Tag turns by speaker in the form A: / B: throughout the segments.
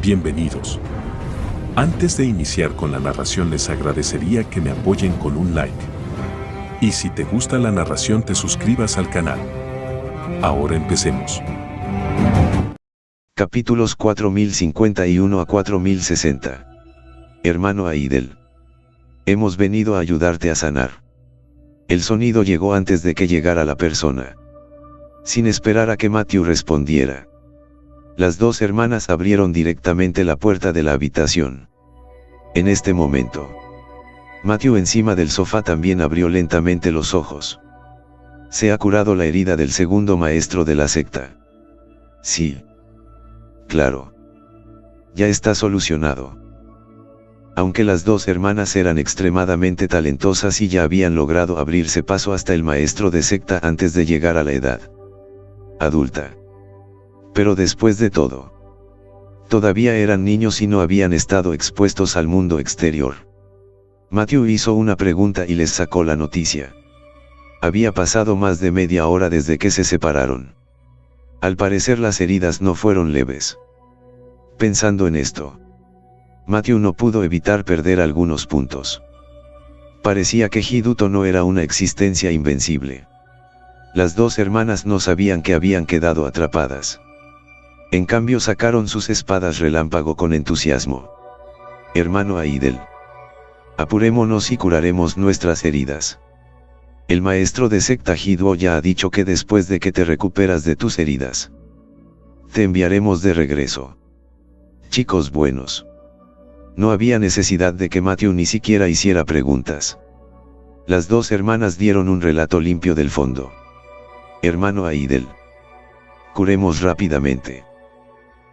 A: Bienvenidos. Antes de iniciar con la narración les agradecería que me apoyen con un like. Y si te gusta la narración te suscribas al canal. Ahora empecemos.
B: Capítulos 4051 a 4060. Hermano Aidel. Hemos venido a ayudarte a sanar. El sonido llegó antes de que llegara la persona. Sin esperar a que Matthew respondiera. Las dos hermanas abrieron directamente la puerta de la habitación. En este momento, Matthew encima del sofá también abrió lentamente los ojos. ¿Se ha curado la herida del segundo maestro de la secta? Sí. Claro. Ya está solucionado. Aunque las dos hermanas eran extremadamente talentosas y ya habían logrado abrirse paso hasta el maestro de secta antes de llegar a la edad adulta. Pero después de todo, todavía eran niños y no habían estado expuestos al mundo exterior. Matthew hizo una pregunta y les sacó la noticia. Había pasado más de media hora desde que se separaron. Al parecer las heridas no fueron leves. Pensando en esto, Matthew no pudo evitar perder algunos puntos. Parecía que Hiduto no era una existencia invencible. Las dos hermanas no sabían que habían quedado atrapadas. En cambio sacaron sus espadas relámpago con entusiasmo. Hermano Aidel. Apurémonos y curaremos nuestras heridas. El maestro de secta Hiduo ya ha dicho que después de que te recuperas de tus heridas, te enviaremos de regreso. Chicos buenos. No había necesidad de que Matthew ni siquiera hiciera preguntas. Las dos hermanas dieron un relato limpio del fondo. Hermano Aidel. Curemos rápidamente.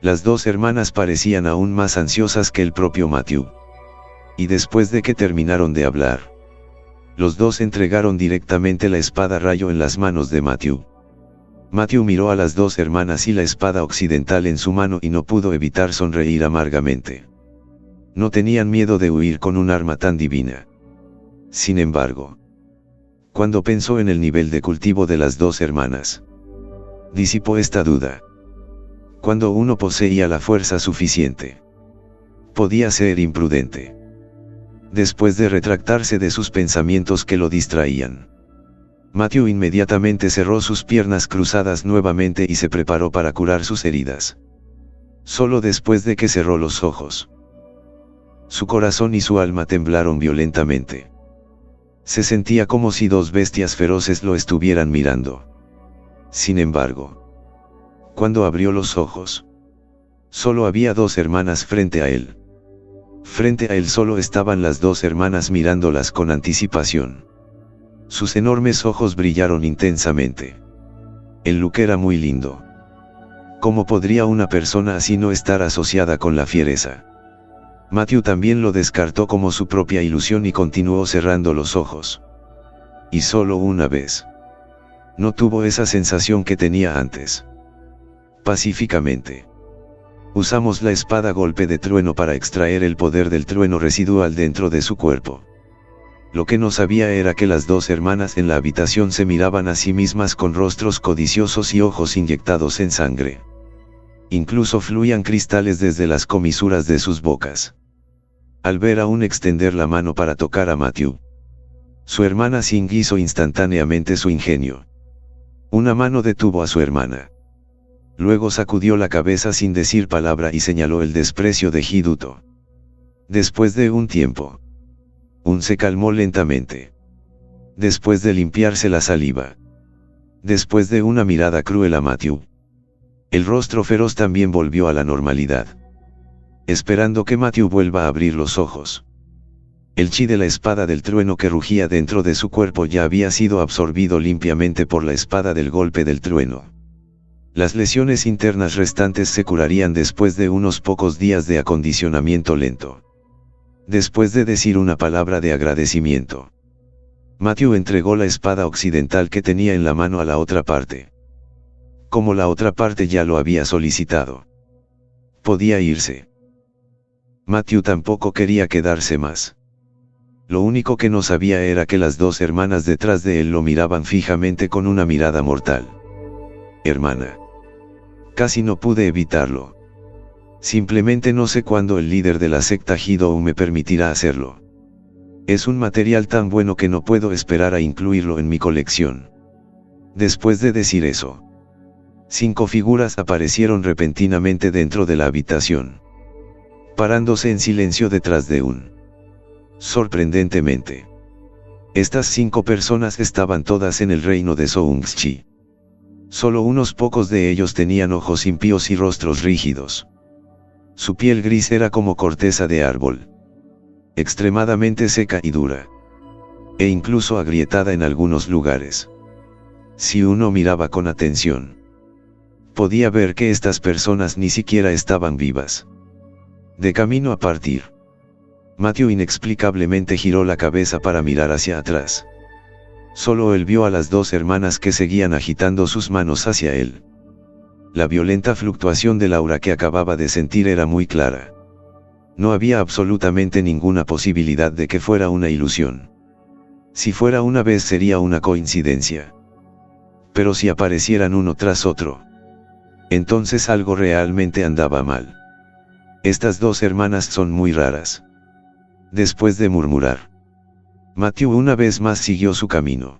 B: Las dos hermanas parecían aún más ansiosas que el propio Matthew. Y después de que terminaron de hablar, los dos entregaron directamente la espada rayo en las manos de Matthew. Matthew miró a las dos hermanas y la espada occidental en su mano y no pudo evitar sonreír amargamente. No tenían miedo de huir con un arma tan divina. Sin embargo, cuando pensó en el nivel de cultivo de las dos hermanas, disipó esta duda. Cuando uno poseía la fuerza suficiente, podía ser imprudente. Después de retractarse de sus pensamientos que lo distraían, Matthew inmediatamente cerró sus piernas cruzadas nuevamente y se preparó para curar sus heridas. Solo después de que cerró los ojos, su corazón y su alma temblaron violentamente. Se sentía como si dos bestias feroces lo estuvieran mirando. Sin embargo, cuando abrió los ojos, solo había dos hermanas frente a él. Frente a él solo estaban las dos hermanas mirándolas con anticipación. Sus enormes ojos brillaron intensamente. El look era muy lindo. ¿Cómo podría una persona así no estar asociada con la fiereza? Matthew también lo descartó como su propia ilusión y continuó cerrando los ojos. Y solo una vez. No tuvo esa sensación que tenía antes. Pacíficamente. Usamos la espada golpe de trueno para extraer el poder del trueno residual dentro de su cuerpo. Lo que no sabía era que las dos hermanas en la habitación se miraban a sí mismas con rostros codiciosos y ojos inyectados en sangre. Incluso fluían cristales desde las comisuras de sus bocas. Al ver a un extender la mano para tocar a Matthew, su hermana Sing hizo instantáneamente su ingenio. Una mano detuvo a su hermana. Luego sacudió la cabeza sin decir palabra y señaló el desprecio de Hiduto. Después de un tiempo, se calmó lentamente. Después de limpiarse la saliva. Después de una mirada cruel a Matthew, el rostro feroz también volvió a la normalidad. Esperando que Matthew vuelva a abrir los ojos. El chi de la espada del trueno que rugía dentro de su cuerpo ya había sido absorbido limpiamente por la espada del golpe del trueno. Las lesiones internas restantes se curarían después de unos pocos días de acondicionamiento lento. Después de decir una palabra de agradecimiento, Matthew entregó la espada occidental que tenía en la mano a la otra parte. Como la otra parte ya lo había solicitado, podía irse. Matthew tampoco quería quedarse más. Lo único que no sabía era que las dos hermanas detrás de él lo miraban fijamente con una mirada mortal. Hermana. Casi no pude evitarlo. Simplemente no sé cuándo el líder de la secta Hidou me permitirá hacerlo. Es un material tan bueno que no puedo esperar a incluirlo en mi colección. Después de decir eso, 5 figuras aparecieron repentinamente dentro de la habitación, parándose en silencio detrás de un. Sorprendentemente, estas 5 personas estaban todas en el reino de Soungchi. Solo unos pocos de ellos tenían ojos impíos y rostros rígidos. Su piel gris era como corteza de árbol, extremadamente seca y dura, e incluso agrietada en algunos lugares. Si uno miraba con atención, podía ver que estas personas ni siquiera estaban vivas. De camino a partir, Matthew inexplicablemente giró la cabeza para mirar hacia atrás. Solo él vio a las 2 hermanas que seguían agitando sus manos hacia él. La violenta fluctuación del aura que acababa de sentir era muy clara. No había absolutamente ninguna posibilidad de que fuera una ilusión. Si fuera una vez sería una coincidencia. Pero si aparecieran uno tras otro, entonces algo realmente andaba mal. Estas 2 hermanas son muy raras. Después de murmurar, Matthew una vez más siguió su camino.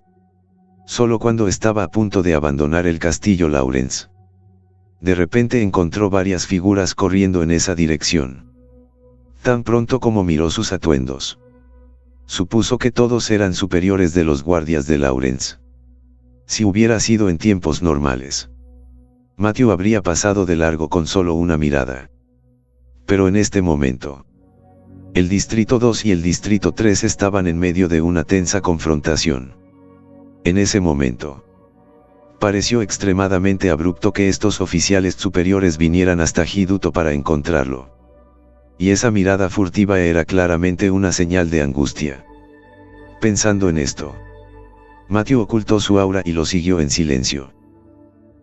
B: Solo cuando estaba a punto de abandonar el castillo Lawrence, de repente encontró varias figuras corriendo en esa dirección. Tan pronto como miró sus atuendos, supuso que todos eran superiores de los guardias de Lawrence. Si hubiera sido en tiempos normales, Matthew habría pasado de largo con solo una mirada. Pero en este momento, el Distrito 2 y el Distrito 3 estaban en medio de una tensa confrontación. En ese momento, pareció extremadamente abrupto que estos oficiales superiores vinieran hasta Hiduto para encontrarlo. Y esa mirada furtiva era claramente una señal de angustia. Pensando en esto, Matthew ocultó su aura y lo siguió en silencio.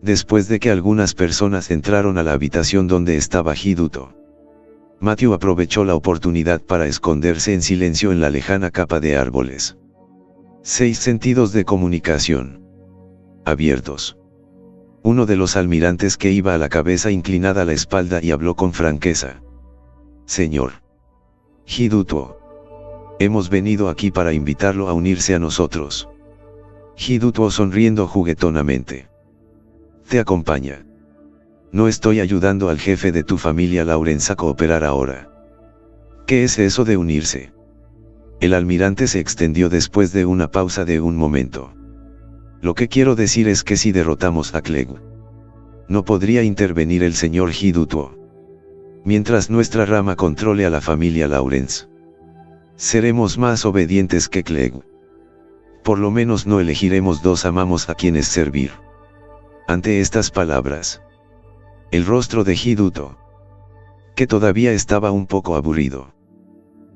B: Después de que algunas personas entraron a la habitación donde estaba Hiduto, Matthew aprovechó la oportunidad para esconderse en silencio en la lejana capa de árboles. 6 sentidos de comunicación abiertos. Uno de los almirantes que iba a la cabeza inclinada a la espalda y habló con franqueza. Señor Hiduto, hemos venido aquí para invitarlo a unirse a nosotros. Hiduto sonriendo juguetonamente. Te acompaña. No estoy ayudando al jefe de tu familia Lawrence a cooperar ahora. ¿Qué es eso de unirse? El almirante se extendió después de una pausa de un momento. Lo que quiero decir es que si derrotamos a Clegg, no podría intervenir el señor Hiduto. Mientras nuestra rama controle a la familia Lawrence, seremos más obedientes que Clegg. Por lo menos no elegiremos 2 amamos a quienes servir. Ante estas palabras, el rostro de Hiduto, que todavía estaba un poco aburrido,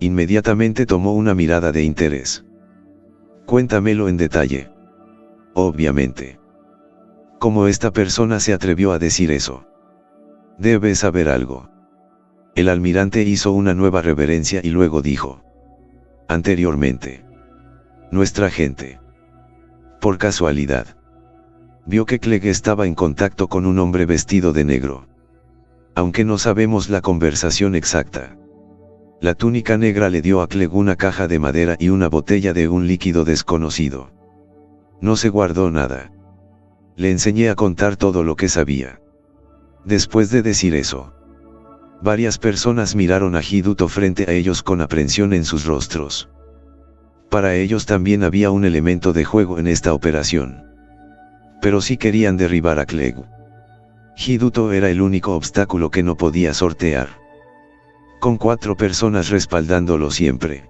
B: inmediatamente tomó una mirada de interés. Cuéntamelo en detalle. Obviamente. ¿Cómo esta persona se atrevió a decir eso? Debe saber algo. El almirante hizo una nueva reverencia y luego dijo. Anteriormente, nuestra gente, por casualidad, vio que Clegg estaba en contacto con un hombre vestido de negro. Aunque no sabemos la conversación exacta, la túnica negra le dio a Clegg una caja de madera y una botella de un líquido desconocido. No se guardó nada. Le enseñé a contar todo lo que sabía. Después de decir eso, varias personas miraron a Hiduto frente a ellos con aprensión en sus rostros. Para ellos también había un elemento de juego en esta operación. Pero sí querían derribar a Clegg. Hiduto era el único obstáculo que no podía sortear. Con 4 personas respaldándolo siempre.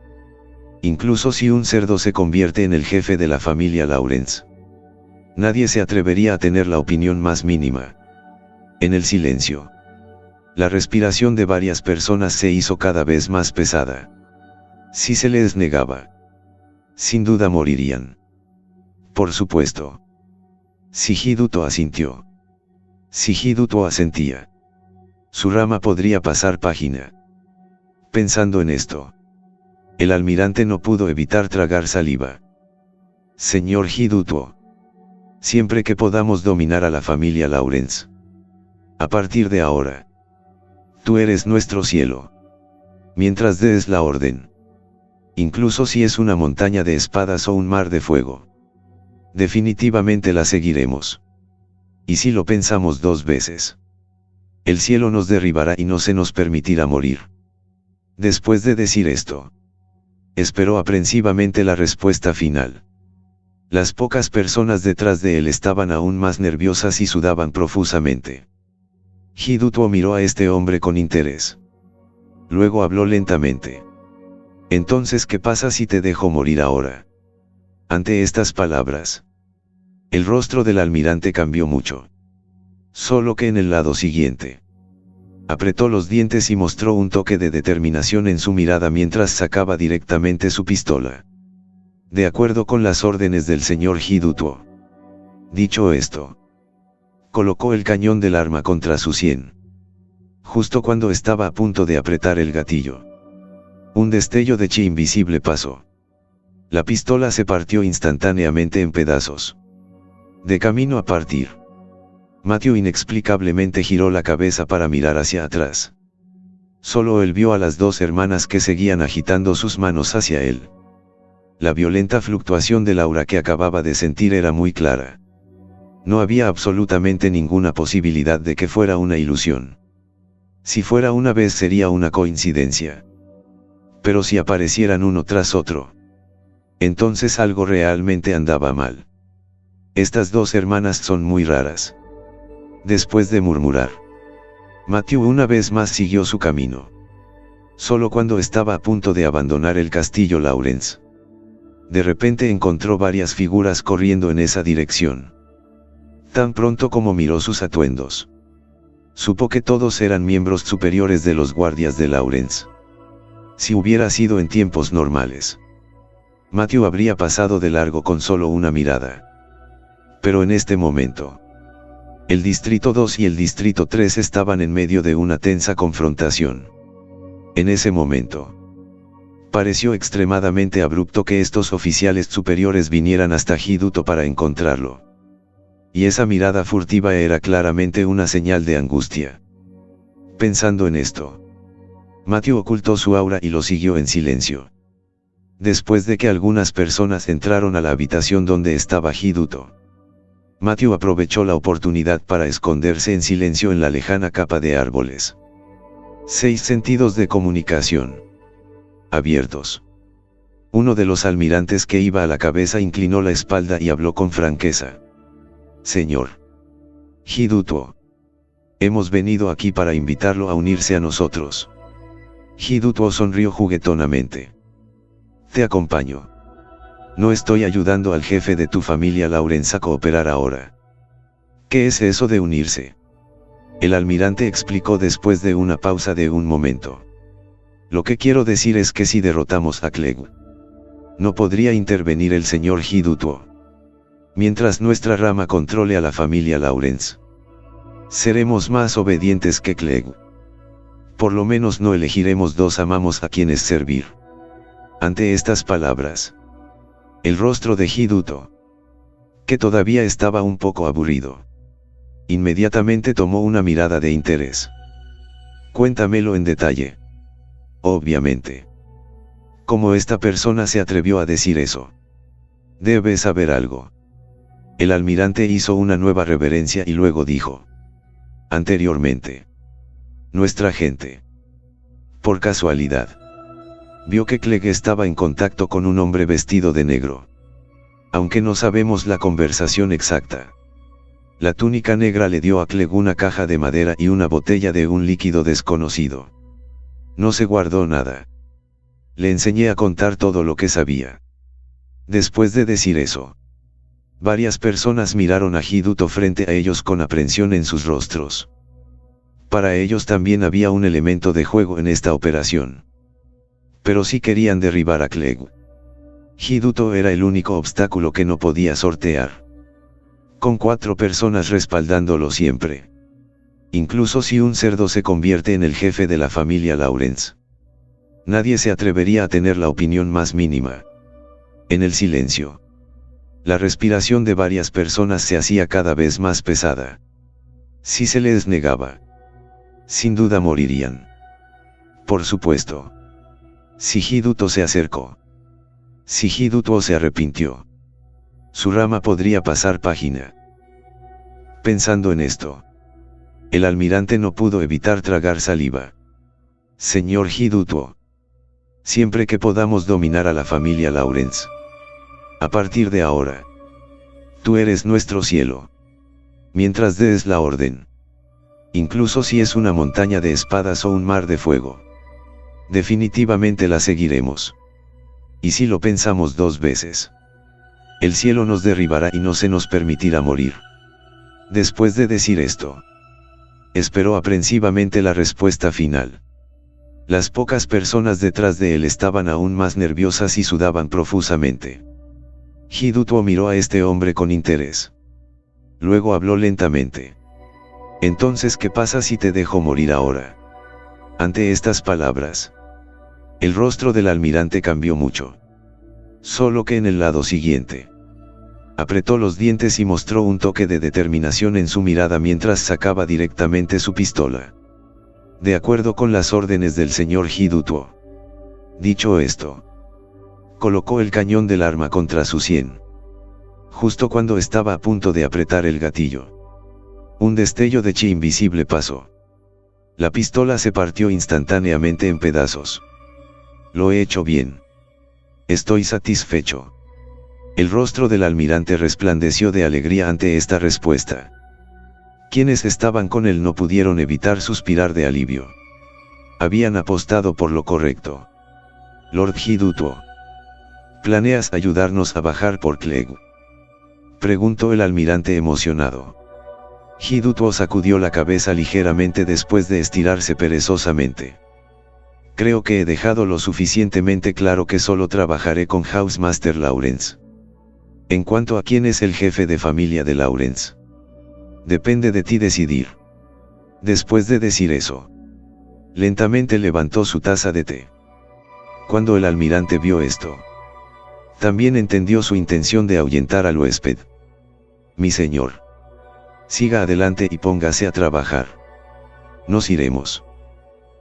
B: Incluso si un cerdo se convierte en el jefe de la familia Lawrence, nadie se atrevería a tener la opinión más mínima. En el silencio, la respiración de varias personas se hizo cada vez más pesada. Si se les negaba, sin duda morirían. Por supuesto. Si Hiduto asintió. Si Hiduto asentía, su rama podría pasar página. Pensando en esto, el almirante no pudo evitar tragar saliva. Señor Hiduto, siempre que podamos dominar a la familia Lawrence, a partir de ahora, Tú eres nuestro cielo. Mientras des la orden. Incluso si es una montaña de espadas o un mar de fuego. Definitivamente la seguiremos. Y si lo pensamos 2 veces. El cielo nos derribará y no se nos permitirá morir. Después de decir esto, esperó aprensivamente la respuesta final. Las pocas personas detrás de él estaban aún más nerviosas y sudaban profusamente. Hidutuo miró a este hombre con interés. Luego habló lentamente. Entonces, ¿qué pasa si te dejo morir ahora? Ante estas palabras, el rostro del almirante cambió mucho. Solo que en el lado siguiente. Apretó los dientes y mostró un toque de determinación en su mirada mientras sacaba directamente su pistola. De acuerdo con las órdenes del señor Hidutuo. Dicho esto, colocó el cañón del arma contra su sien. Justo cuando estaba a punto de apretar el gatillo, un destello de chi invisible pasó. La pistola se partió instantáneamente en pedazos. De camino a partir, Matthew inexplicablemente giró la cabeza para mirar hacia atrás. Solo él vio a las 2 hermanas que seguían agitando sus manos hacia él. La violenta fluctuación del aura que acababa de sentir era muy clara. No había absolutamente ninguna posibilidad de que fuera una ilusión. Si fuera una vez sería una coincidencia. Pero si aparecieran uno tras otro, entonces algo realmente andaba mal. Estas 2 hermanas son muy raras. Después de murmurar, Matthew una vez más siguió su camino. Solo cuando estaba a punto de abandonar el castillo Lawrence, de repente encontró varias figuras corriendo en esa dirección. Tan pronto como miró sus atuendos, supo que todos eran miembros superiores de los guardias de Lawrence. Si hubiera sido en tiempos normales, Matthew habría pasado de largo con solo una mirada. Pero en este momento, el Distrito 2 y el Distrito 3 estaban en medio de una tensa confrontación. En ese momento, pareció extremadamente abrupto que estos oficiales superiores vinieran hasta Hiduto para encontrarlo. Y esa mirada furtiva era claramente una señal de angustia. Pensando en esto, Matthew ocultó su aura y lo siguió en silencio. Después de que algunas personas entraron a la habitación donde estaba Hiduto, Matthew aprovechó la oportunidad para esconderse en silencio en la lejana capa de árboles. 6 sentidos de comunicación abiertos. Uno de los almirantes que iba a la cabeza inclinó la espalda y habló con franqueza. Señor Hidutuo, hemos venido aquí para invitarlo a unirse a nosotros. Hidutuo sonrió juguetonamente. Te acompaño. No estoy ayudando al jefe de tu familia Lawrence a cooperar ahora. ¿Qué es eso de unirse? El almirante explicó después de una pausa de un momento. Lo que quiero decir es que si derrotamos a Clegg, no podría intervenir el señor Hidutuo. Mientras nuestra rama controle a la familia Lawrence, seremos más obedientes que Clegg. Por lo menos no elegiremos 2 amamos a quienes servir. Ante estas palabras, el rostro de Hiduto, que todavía estaba un poco aburrido, inmediatamente tomó una mirada de interés. Cuéntamelo en detalle. Obviamente. ¿Cómo esta persona se atrevió a decir eso? Debe saber algo. El almirante hizo una nueva reverencia y luego dijo. Anteriormente, nuestra gente, por casualidad, vio que Clegg estaba en contacto con un hombre vestido de negro. Aunque no sabemos la conversación exacta. La túnica negra le dio a Clegg una caja de madera y una botella de un líquido desconocido. No se guardó nada. Le enseñé a contar todo lo que sabía. Después de decir eso, varias personas miraron a Hiduto frente a ellos con aprensión en sus rostros. Para ellos también había un elemento de juego en esta operación. Pero si querían derribar a Clegg, Hiduto era el único obstáculo que no podía sortear. Con 4 personas respaldándolo siempre. Incluso si un cerdo se convierte en el jefe de la familia Lawrence, nadie se atrevería a tener la opinión más mínima. En el silencio, la respiración de varias personas se hacía cada vez más pesada. Si se les negaba, Sin duda morirían. Por supuesto. Sigiduto se acercó. Sigiduto se arrepintió. Su rama podría pasar página. Pensando en esto, el almirante no pudo evitar tragar saliva. Señor Hidutuo. Siempre que podamos dominar a la familia Lawrence. A partir de ahora. Tú eres nuestro cielo. Mientras des la orden. Incluso si es una montaña de espadas o un mar de fuego. Definitivamente la seguiremos. Y si lo pensamos 2 veces. El cielo nos derribará y no se nos permitirá morir. Después de decir esto, esperó aprensivamente la respuesta final. Las pocas personas detrás de él estaban aún más nerviosas y sudaban profusamente. Hidutuo miró a este hombre con interés. Luego habló lentamente. Entonces, ¿qué pasa si te dejo morir ahora? Ante estas palabras, el rostro del almirante cambió mucho. Solo que en el lado siguiente. Apretó los dientes y mostró un toque de determinación en su mirada mientras sacaba directamente su pistola. De acuerdo con las órdenes del señor Hidutuo. Dicho esto, colocó el cañón del arma contra su sien. Justo cuando estaba a punto de apretar el gatillo, un destello de chi invisible pasó. La pistola se partió instantáneamente en pedazos. Lo he hecho bien. Estoy satisfecho. El rostro del almirante resplandeció de alegría ante esta respuesta. Quienes estaban con él no pudieron evitar suspirar de alivio. Habían apostado por lo correcto. Lord Hidutuo. ¿Planeas ayudarnos a bajar por Clegg? Preguntó el almirante emocionado. Hidutuo sacudió la cabeza ligeramente después de estirarse perezosamente. Creo que he dejado lo suficientemente claro que solo trabajaré con Housemaster Lawrence. En cuanto a quién es el jefe de familia de Lawrence, depende de ti decidir. Después de decir eso, lentamente levantó su taza de té. Cuando el almirante vio esto, también entendió su intención de ahuyentar al huésped. Mi señor, siga adelante y póngase a trabajar. Nos iremos.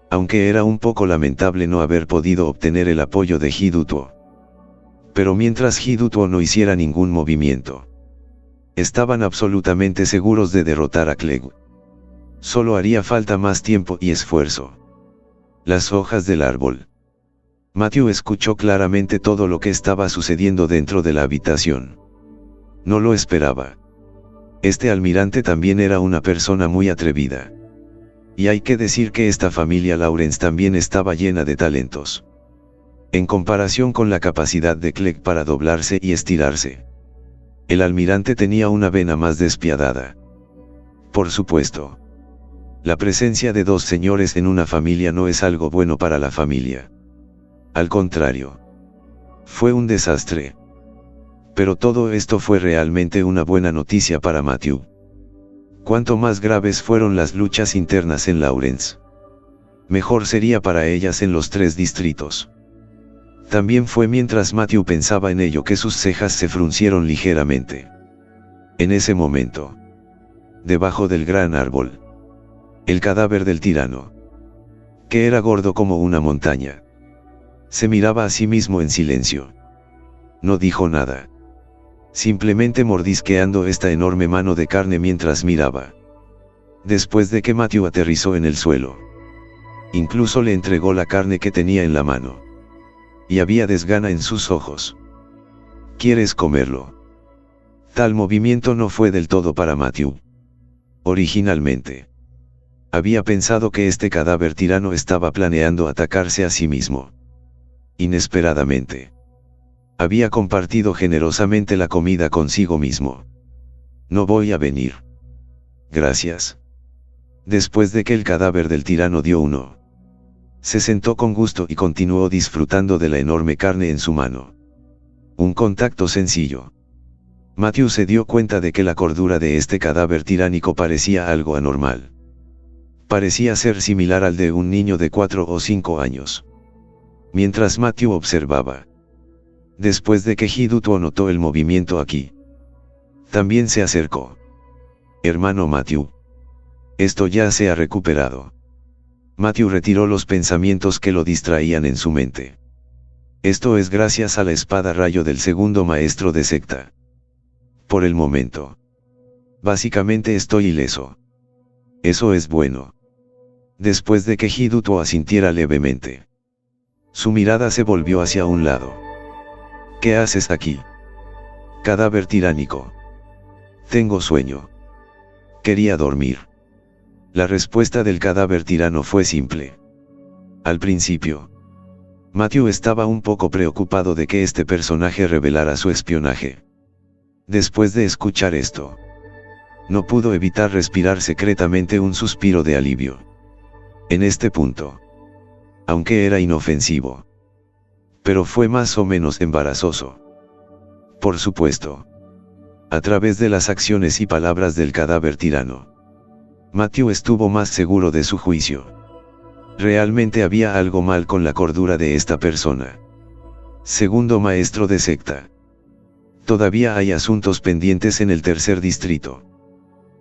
B: Aunque era un poco lamentable no haber podido obtener el apoyo de Hidutuo. Pero mientras Hidutuo no hiciera ningún movimiento, estaban absolutamente seguros de derrotar a Clegg. Solo haría falta más tiempo y esfuerzo. Las hojas del árbol. Matthew escuchó claramente todo lo que estaba sucediendo dentro de la habitación. No lo esperaba. Este almirante también era una persona muy atrevida. Y hay que decir que esta familia Lawrence también estaba llena de talentos. En comparación con la capacidad de Clegg para doblarse y estirarse, el almirante tenía una vena más despiadada. Por supuesto, la presencia de 2 señores en una familia no es algo bueno para la familia. Al contrario, fue un desastre. Pero todo esto fue realmente una buena noticia para Matthew. Cuanto más graves fueron las luchas internas en Lawrence, mejor sería para ellas en los 3 distritos. También fue mientras Matthew pensaba en ello que sus cejas se fruncieron ligeramente. En ese momento, debajo del gran árbol, el cadáver del tirano, que era gordo como una montaña, se miraba a sí mismo en silencio. No dijo nada. Simplemente mordisqueando esta enorme mano de carne mientras miraba. Después de que Matthew aterrizó en el suelo, incluso le entregó la carne que tenía en la mano. Y había desgana en sus ojos. ¿Quieres comerlo? Tal movimiento no fue del todo para Matthew. Originalmente, había pensado que este cadáver tirano estaba planeando atacarse a sí mismo. Inesperadamente, había compartido generosamente la comida consigo mismo. No voy a venir. Gracias. Después de que el cadáver del tirano dio uno, se sentó con gusto y continuó disfrutando de la enorme carne en su mano. Un contacto sencillo. Matthew se dio cuenta de que la cordura de este cadáver tiránico parecía algo anormal. Parecía ser similar al de un niño de 4 o 5 años. Mientras Matthew observaba, después de que Hidutuo notó el movimiento aquí, también se acercó. Hermano Matthew, esto ya se ha recuperado. Matthew retiró los pensamientos que lo distraían en su mente. Esto es gracias a la espada rayo del segundo maestro de secta. Por el momento. Básicamente estoy ileso. Eso es bueno. Después de que Hiduto asintiera levemente. Su mirada se volvió hacia un lado. ¿Qué haces aquí? Cadáver tiránico. Tengo sueño. Quería dormir. La respuesta del cadáver tirano fue simple. Al principio, Matthew estaba un poco preocupado de que este personaje revelara su espionaje. Después de escuchar esto, no pudo evitar respirar secretamente un suspiro de alivio. En este punto, aunque era inofensivo, pero fue más o menos embarazoso. Por supuesto, a través de las acciones y palabras del cadáver tirano, Matthew estuvo más seguro de su juicio. Realmente había algo mal con la cordura de esta persona. Segundo maestro de secta. Todavía hay asuntos pendientes en el tercer distrito.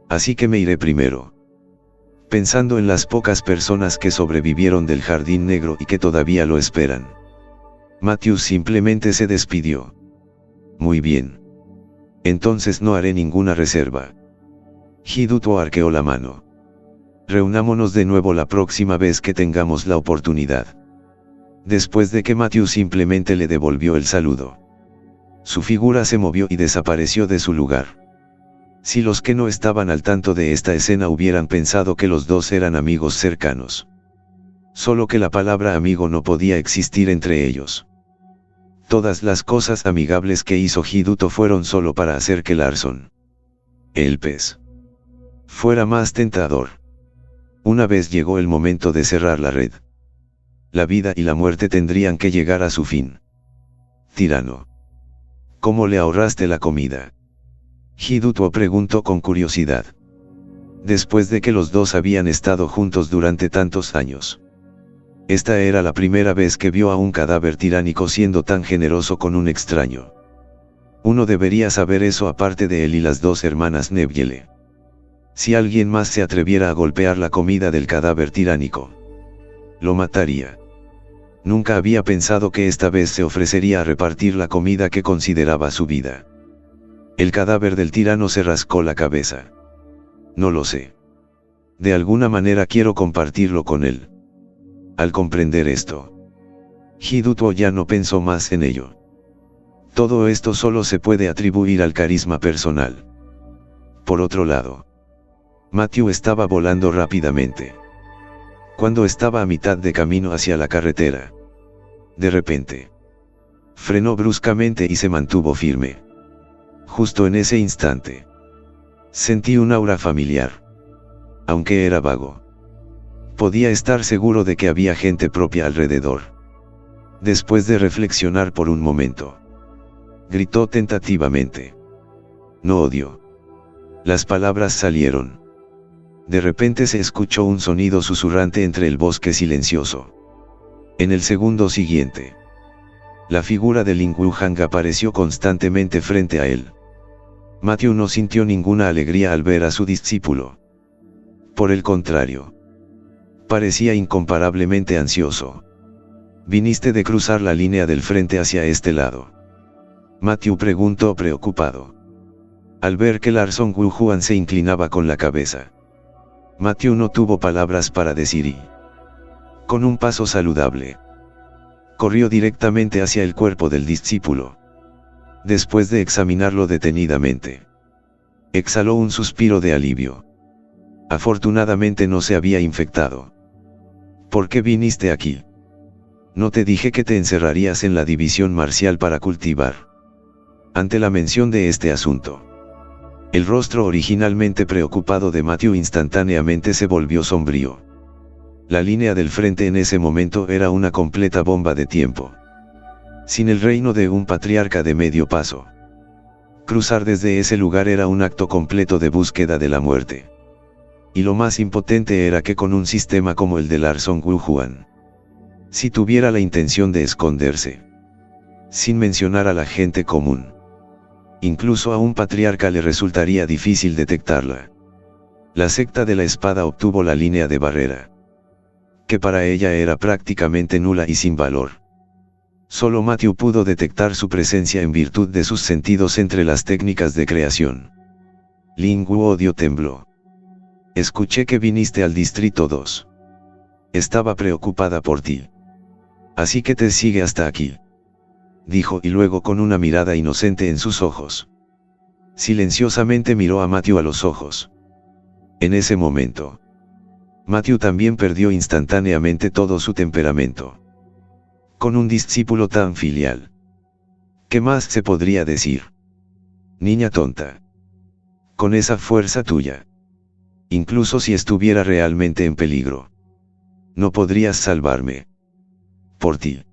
B: Así que me iré primero. Pensando en las pocas personas que sobrevivieron del Jardín Negro y que todavía lo esperan, Matthew simplemente se despidió. Muy bien. Entonces no haré ninguna reserva. Hiduto arqueó la mano. Reunámonos de nuevo la próxima vez que tengamos la oportunidad. Después de que Matthew simplemente le devolvió el saludo, su figura se movió y desapareció de su lugar. Si los que no estaban al tanto de esta escena hubieran pensado que los dos eran amigos cercanos. Solo que la palabra amigo no podía existir entre ellos. Todas las cosas amigables que hizo Hiduto fueron solo para hacer que Larson, el pez, fuera más tentador. Una vez llegó el momento de cerrar la red. La vida y la muerte tendrían que llegar a su fin. Tirano. ¿Cómo le ahorraste la comida? Hiduto preguntó con curiosidad. Después de que los dos habían estado juntos durante tantos años. Esta era la primera vez que vio a un cadáver tiránico siendo tan generoso con un extraño. Uno debería saber eso aparte de él y las dos hermanas Nebbiele. Si alguien más se atreviera a golpear la comida del cadáver tiránico, lo mataría. Nunca había pensado que esta vez se ofrecería a repartir la comida que consideraba su vida. El cadáver del tirano se rascó la cabeza. No lo sé. De alguna manera quiero compartirlo con él. Al comprender esto, Hiduto ya no pensó más en ello. Todo esto solo se puede atribuir al carisma personal. Por otro lado, Matthew estaba volando rápidamente. Cuando estaba a mitad de camino hacia la carretera, de repente, frenó bruscamente y se mantuvo firme. Justo en ese instante, sentí un aura familiar. Aunque era vago, podía estar seguro de que había gente propia alrededor. Después de reflexionar por un momento, gritó tentativamente. No odio. Las palabras salieron. De repente se escuchó un sonido susurrante entre el bosque silencioso. En el segundo siguiente, la figura de Ling Wuhang apareció constantemente frente a él. Matthew no sintió ninguna alegría al ver a su discípulo. Por el contrario, parecía incomparablemente ansioso. ¿Viniste de cruzar la línea del frente hacia este lado? Matthew preguntó preocupado. Al ver que Larson Wuhuan se inclinaba con la cabeza, Matthew no tuvo palabras para decir y, con un paso saludable, corrió directamente hacia el cuerpo del discípulo. Después de examinarlo detenidamente, exhaló un suspiro de alivio. Afortunadamente no se había infectado. ¿Por qué viniste aquí? No te dije que te encerrarías en la división marcial para cultivar. Ante la mención de este asunto, el rostro originalmente preocupado de Matthew instantáneamente se volvió sombrío. La línea del frente en ese momento era una completa bomba de tiempo. Sin el reino de un patriarca de medio paso, cruzar desde ese lugar era un acto completo de búsqueda de la muerte. Y lo más impotente era que con un sistema como el de Larson Wuhuan, si tuviera la intención de esconderse, sin mencionar a la gente común, incluso a un patriarca le resultaría difícil detectarla. La secta de la espada obtuvo la línea de barrera. que para ella era prácticamente nula y sin valor. Solo Matthew pudo detectar su presencia en virtud de sus sentidos entre las técnicas de creación. Lin Guodio tembló. Escuché que viniste al Distrito 2. Estaba preocupada por ti. Así que te sigue hasta aquí. Dijo y luego con una mirada inocente en sus ojos. Silenciosamente miró a Matthew a los ojos. En ese momento, Matthew también perdió instantáneamente todo su temperamento. Con un discípulo tan filial. ¿Qué más se podría decir? Niña tonta. Con esa fuerza tuya. Incluso si estuviera realmente en peligro. No podrías salvarme. Por ti.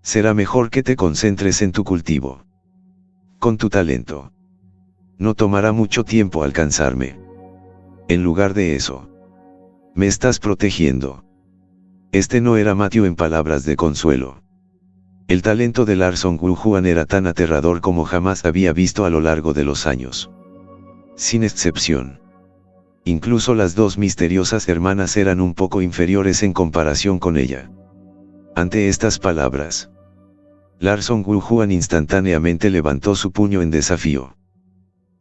B: Será mejor que te concentres en tu cultivo. Con tu talento. No tomará mucho tiempo alcanzarme. En lugar de eso. Me estás protegiendo. Este no era Matthew en palabras de consuelo. El talento de Larson Wu-Huan era tan aterrador como jamás había visto a lo largo de los años. Sin excepción. Incluso las dos misteriosas hermanas eran un poco inferiores en comparación con ella. Ante estas palabras, Larson Wu-Huan instantáneamente levantó su puño en desafío.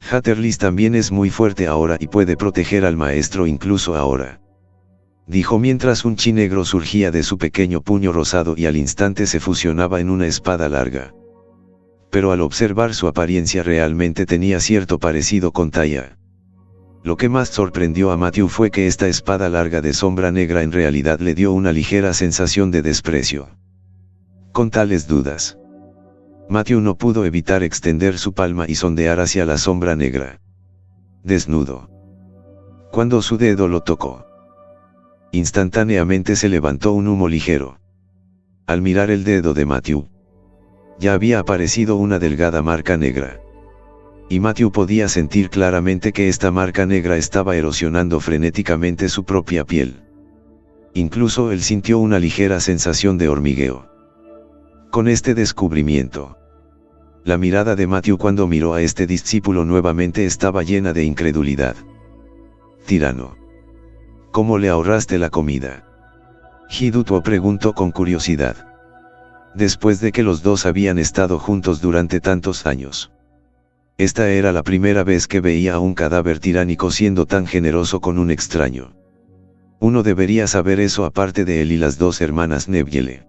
B: Hatterley también es muy fuerte ahora y puede proteger al maestro incluso ahora. Dijo mientras un chi negro surgía de su pequeño puño rosado y al instante se fusionaba en una espada larga. Pero al observar su apariencia realmente tenía cierto parecido con Taya. Lo que más sorprendió a Matthew fue que esta espada larga de sombra negra en realidad le dio una ligera sensación de desprecio. Con tales dudas, Matthew no pudo evitar extender su palma y sondear hacia la sombra negra. Desnudo. Cuando su dedo lo tocó, instantáneamente se levantó un humo ligero. Al mirar el dedo de Matthew, ya había aparecido una delgada marca negra. Y Matthew podía sentir claramente que esta marca negra estaba erosionando frenéticamente su propia piel. Incluso él sintió una ligera sensación de hormigueo. Con este descubrimiento, la mirada de Matthew cuando miró a este discípulo nuevamente estaba llena de incredulidad. Tirano. ¿Cómo le ahorraste la comida? Hidutuo preguntó con curiosidad. Después de que los dos habían estado juntos durante tantos años. Esta era la primera vez que veía a un cadáver tiránico siendo tan generoso con un extraño. Uno debería saber eso aparte de él y las dos hermanas Nebbiele.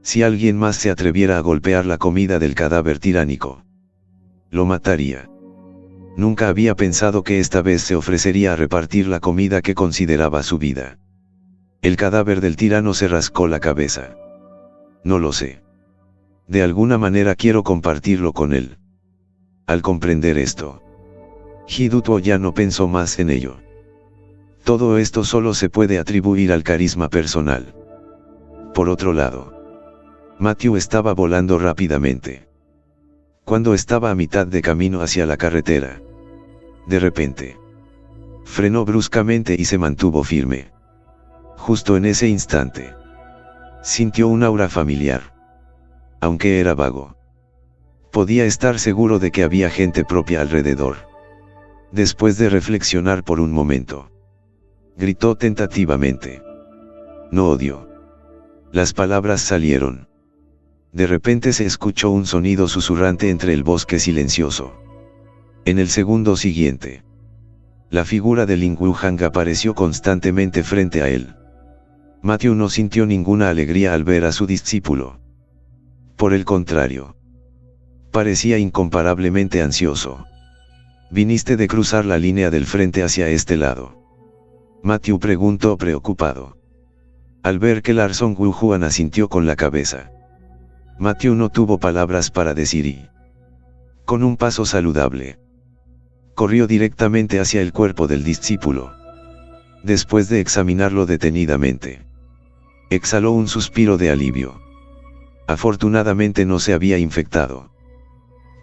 B: Si alguien más se atreviera a golpear la comida del cadáver tiránico, lo mataría. Nunca había pensado que esta vez se ofrecería a repartir la comida que consideraba su vida. El cadáver del tirano se rascó la cabeza. No lo sé. De alguna manera quiero compartirlo con él. Al comprender esto, Hidutuo ya no pensó más en ello. Todo esto solo se puede atribuir al carisma personal. Por otro lado, Matthew estaba volando rápidamente. Cuando estaba a mitad de camino hacia la carretera, de repente, frenó bruscamente y se mantuvo firme. Justo en ese instante, sintió un aura familiar. Aunque era vago, podía estar seguro de que había gente propia alrededor. Después de reflexionar por un momento, gritó tentativamente. No odio. Las palabras salieron. De repente se escuchó un sonido susurrante entre el bosque silencioso. En el segundo siguiente, la figura de Lin Wuhang apareció constantemente frente a él. Matthew no sintió ninguna alegría al ver a su discípulo. Por el contrario, parecía incomparablemente ansioso. ¿Viniste de cruzar la línea del frente hacia este lado? Matthew preguntó preocupado. Al ver que Larson Wu-Huan asintió con la cabeza, Matthew no tuvo palabras para decir y, con un paso saludable, corrió directamente hacia el cuerpo del discípulo. Después de examinarlo detenidamente, exhaló un suspiro de alivio. Afortunadamente no se había infectado.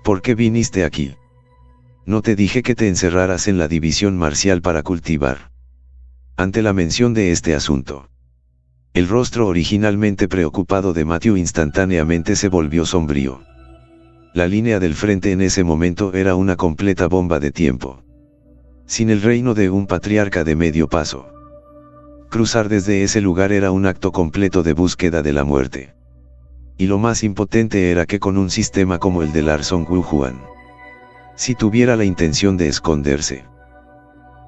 B: ¿Por qué viniste aquí? No te dije que te encerraras en la división marcial para cultivar. Ante la mención de este asunto, el rostro originalmente preocupado de Matthew instantáneamente se volvió sombrío. La línea del frente en ese momento era una completa bomba de tiempo. Sin el reino de un patriarca de medio paso, Cruzar desde ese lugar era un acto completo de búsqueda de la muerte. Y lo más impotente era que con un sistema como el de Larson Wujuan, si tuviera la intención de esconderse,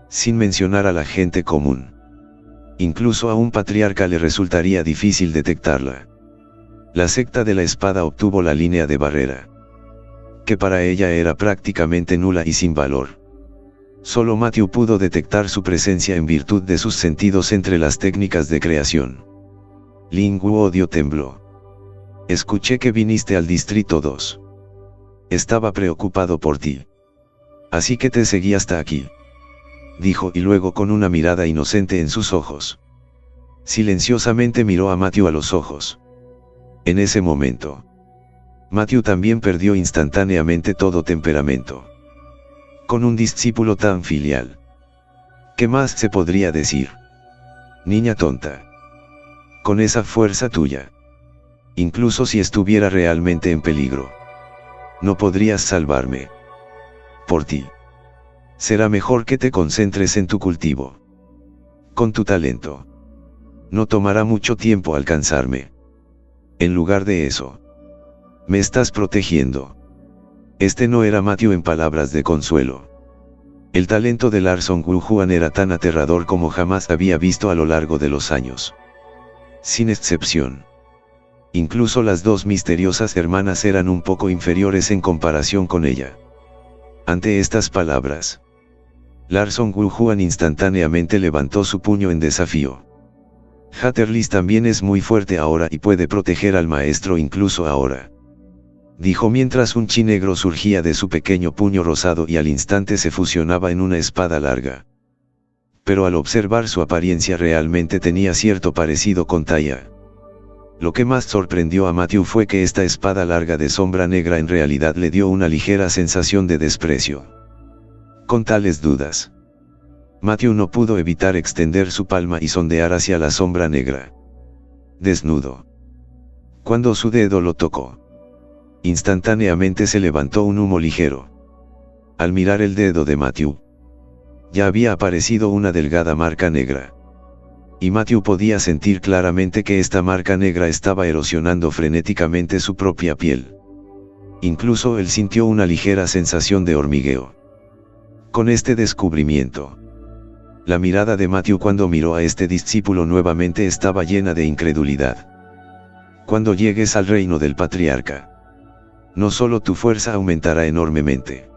B: sin mencionar a la gente común, incluso a un patriarca le resultaría difícil detectarla. La secta de la espada obtuvo la línea de barrera, que para ella era prácticamente nula y sin valor. Solo Matthew pudo detectar su presencia en virtud de sus sentidos entre las técnicas de creación. Lin Guodio tembló. Escuché que viniste al Distrito 2. Estaba preocupado por ti. Así que te seguí hasta aquí, dijo y luego con una mirada inocente en sus ojos. Silenciosamente miró a Matthew a los ojos. En ese momento, Matthew también perdió instantáneamente todo temperamento. Con un discípulo tan filial, ¿qué más se podría decir? Niña tonta. Con esa fuerza tuya, incluso si estuviera realmente en peligro, no podrías salvarme. Por ti, será mejor que te concentres en tu cultivo. Con tu talento, no tomará mucho tiempo alcanzarme. En lugar de eso, me estás protegiendo. Este no era Matthew en palabras de consuelo. El talento de Larson Wujuan era tan aterrador como jamás había visto a lo largo de los años. Sin excepción. Incluso las dos misteriosas hermanas eran un poco inferiores en comparación con ella. Ante estas palabras, Larson Wujuan instantáneamente levantó su puño en desafío. Hatterley también es muy fuerte ahora y puede proteger al maestro incluso ahora, dijo mientras un chi negro surgía de su pequeño puño rosado y al instante se fusionaba en una espada larga. Pero al observar su apariencia realmente tenía cierto parecido con Taya. Lo que más sorprendió a Matthew fue que esta espada larga de sombra negra en realidad le dio una ligera sensación de desprecio. Con tales dudas, Matthew no pudo evitar extender su palma y sondear hacia la sombra negra. Desnudo. Cuando su dedo lo tocó, instantáneamente se levantó un humo ligero. Al mirar el dedo de Matthew, ya había aparecido una delgada marca negra. Y Matthew podía sentir claramente que esta marca negra estaba erosionando frenéticamente su propia piel. Incluso él sintió una ligera sensación de hormigueo. Con este descubrimiento, la mirada de Matthew cuando miró a este discípulo nuevamente estaba llena de incredulidad. Cuando llegues al reino del patriarca, no solo tu fuerza aumentará enormemente,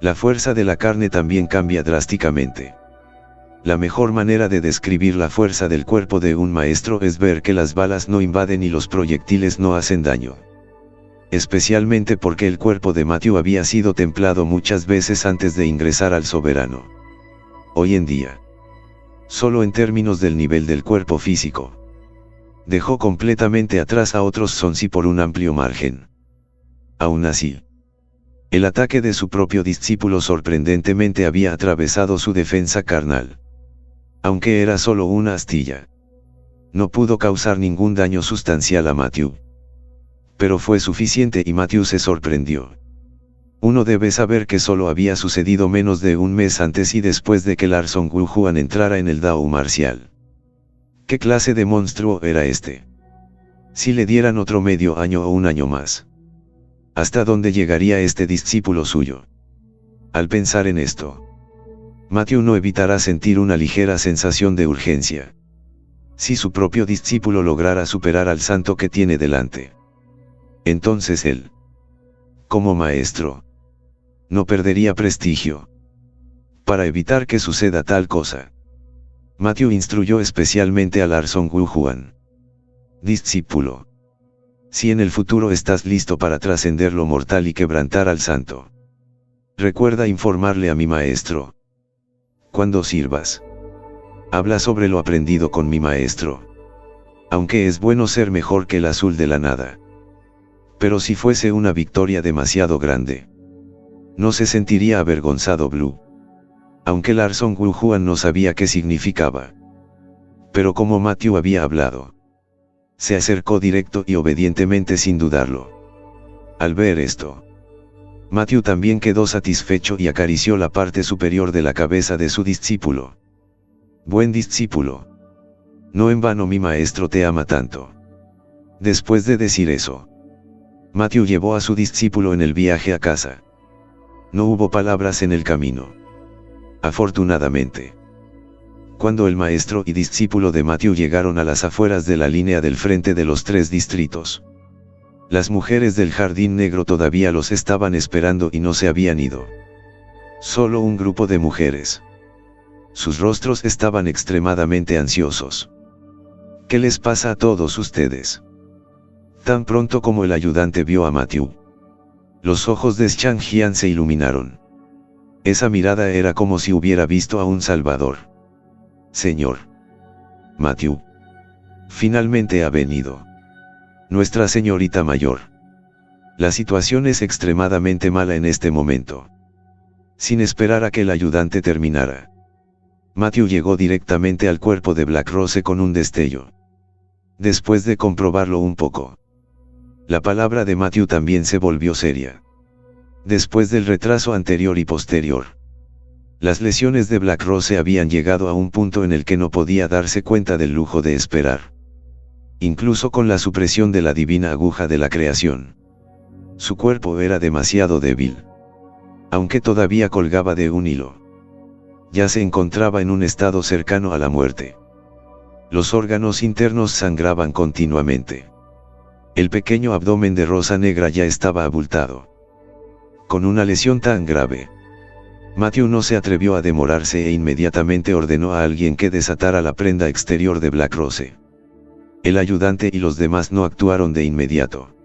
B: la fuerza de la carne también cambia drásticamente. La mejor manera de describir la fuerza del cuerpo de un maestro es ver que las balas no invaden y los proyectiles no hacen daño. Especialmente porque el cuerpo de Matthew había sido templado muchas veces antes de ingresar al soberano. Hoy en día, solo en términos del nivel del cuerpo físico, dejó completamente atrás a otros Sonsi por un amplio margen. Aún así, el ataque de su propio discípulo sorprendentemente había atravesado su defensa carnal. Aunque era solo una astilla, no pudo causar ningún daño sustancial a Matthew. Pero fue suficiente y Matthew se sorprendió. Uno debe saber que solo había sucedido menos de un mes antes y después de que Larson Wujuan entrara en el Dao marcial. ¿Qué clase de monstruo era este? Si le dieran otro medio año o un año más, ¿hasta dónde llegaría este discípulo suyo? Al pensar en esto, Matthew no evitará sentir una ligera sensación de urgencia. Si su propio discípulo lograra superar al santo que tiene delante, entonces él, como maestro, no perdería prestigio. Para evitar que suceda tal cosa, Matthew instruyó especialmente a Larson Wujuan. Discípulo, si en el futuro estás listo para trascender lo mortal y quebrantar al santo, recuerda informarle a mi maestro. Cuando sirvas, habla sobre lo aprendido con mi maestro. Aunque es bueno ser mejor que el azul de la nada. Pero si fuese una victoria demasiado grande, no se sentiría avergonzado Blue. Aunque Larson Wujuan no sabía qué significaba. Pero como Matthew había hablado, se acercó directo y obedientemente sin dudarlo. Al ver esto, Matthew también quedó satisfecho y acarició la parte superior de la cabeza de su discípulo. Buen discípulo. No en vano mi maestro te ama tanto. Después de decir eso, Matthew llevó a su discípulo en el viaje a casa. No hubo palabras en el camino. Afortunadamente. Cuando el maestro y discípulo de Matthew llegaron a las afueras de la línea del frente de los 3 distritos, las mujeres del Jardín Negro todavía los estaban esperando y no se habían ido. Solo un grupo de mujeres. Sus rostros estaban extremadamente ansiosos. ¿Qué les pasa a todos ustedes? Tan pronto como el ayudante vio a Matthew, los ojos de Chang Jian se iluminaron. Esa mirada era como si hubiera visto a un salvador. Señor Matthew, finalmente ha venido. Nuestra señorita mayor. La situación es extremadamente mala en este momento. Sin esperar a que el ayudante terminara, Matthew llegó directamente al cuerpo de Black Rose con un destello. Después de comprobarlo un poco, la palabra de Matthew también se volvió seria. Después del retraso anterior y posterior, las lesiones de Black Rose habían llegado a un punto en el que no podía darse cuenta del lujo de esperar. Incluso con la supresión de la divina aguja de la creación, su cuerpo era demasiado débil. Aunque todavía colgaba de un hilo, ya se encontraba en un estado cercano a la muerte. Los órganos internos sangraban continuamente. El pequeño abdomen de Rosa Negra ya estaba abultado. Con una lesión tan grave, Matthew no se atrevió a demorarse e inmediatamente ordenó a alguien que desatara la prenda exterior de Black Rose. El ayudante y los demás no actuaron de inmediato,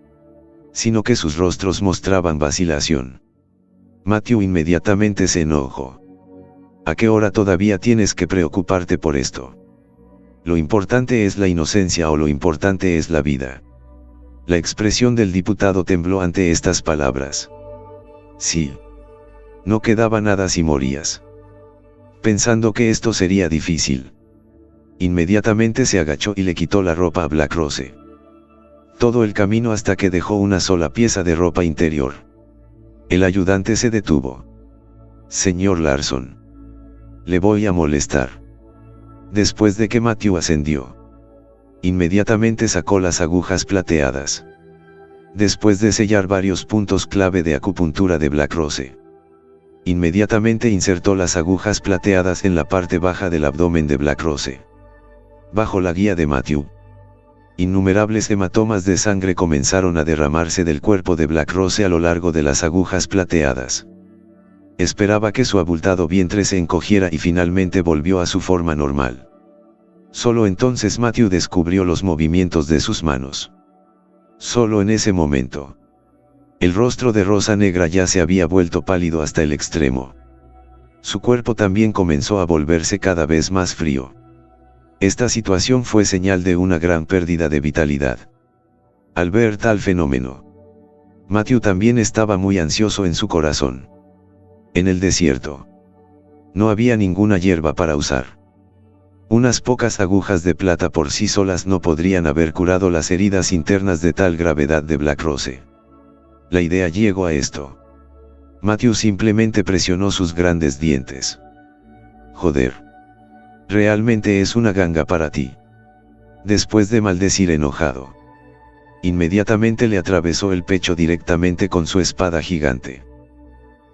B: sino que sus rostros mostraban vacilación. Matthew inmediatamente se enojó. ¿A qué hora todavía tienes que preocuparte por esto? ¿Lo importante es la inocencia o lo importante es la vida? La expresión del diputado tembló ante estas palabras. Sí. No quedaba nada si morías. Pensando que esto sería difícil, inmediatamente se agachó y le quitó la ropa a Black Rose. Todo el camino hasta que dejó una sola pieza de ropa interior. El ayudante se detuvo. Señor Larson, le voy a molestar. Después de que Matthew ascendió, inmediatamente sacó las agujas plateadas. Después de sellar varios puntos clave de acupuntura de Black Rose, inmediatamente insertó las agujas plateadas en la parte baja del abdomen de Black Rose. Bajo la guía de Matthew, innumerables hematomas de sangre comenzaron a derramarse del cuerpo de Black Rose a lo largo de las agujas plateadas. Esperaba que su abultado vientre se encogiera y finalmente volvió a su forma normal. Solo entonces Matthew descubrió los movimientos de sus manos. Solo en ese momento, el rostro de Rosa Negra ya se había vuelto pálido hasta el extremo. Su cuerpo también comenzó a volverse cada vez más frío. Esta situación fue señal de una gran pérdida de vitalidad. Al ver tal fenómeno, Matthew también estaba muy ansioso en su corazón. En el desierto, no había ninguna hierba para usar. Unas pocas agujas de plata por sí solas no podrían haber curado las heridas internas de tal gravedad de Black Rose. La idea llegó a esto. Matthew simplemente presionó sus grandes dientes. Joder. Realmente es una ganga para ti. Después de maldecir enojado, inmediatamente le atravesó el pecho directamente con su espada gigante.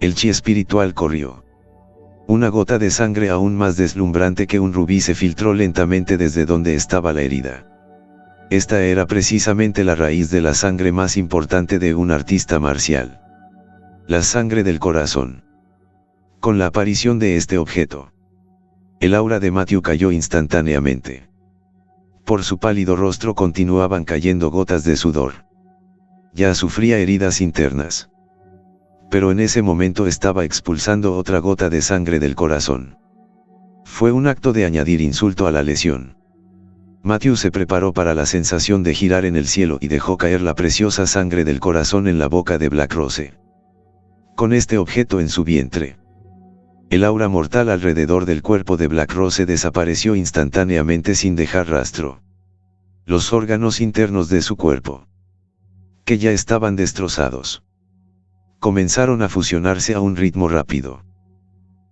B: El chi espiritual corrió. Una gota de sangre aún más deslumbrante que un rubí se filtró lentamente desde donde estaba la herida. Esta era precisamente la raíz de la sangre más importante de un artista marcial. La sangre del corazón. Con la aparición de este objeto, el aura de Matthew cayó instantáneamente. Por su pálido rostro continuaban cayendo gotas de sudor. Ya sufría heridas internas. Pero en ese momento estaba expulsando otra gota de sangre del corazón. Fue un acto de añadir insulto a la lesión. Matthew se preparó para la sensación de girar en el cielo y dejó caer la preciosa sangre del corazón en la boca de Black Rose. Con este objeto en su vientre, el aura mortal alrededor del cuerpo de Black Rose desapareció instantáneamente sin dejar rastro. Los órganos internos de su cuerpo, que ya estaban destrozados, comenzaron a fusionarse a un ritmo rápido.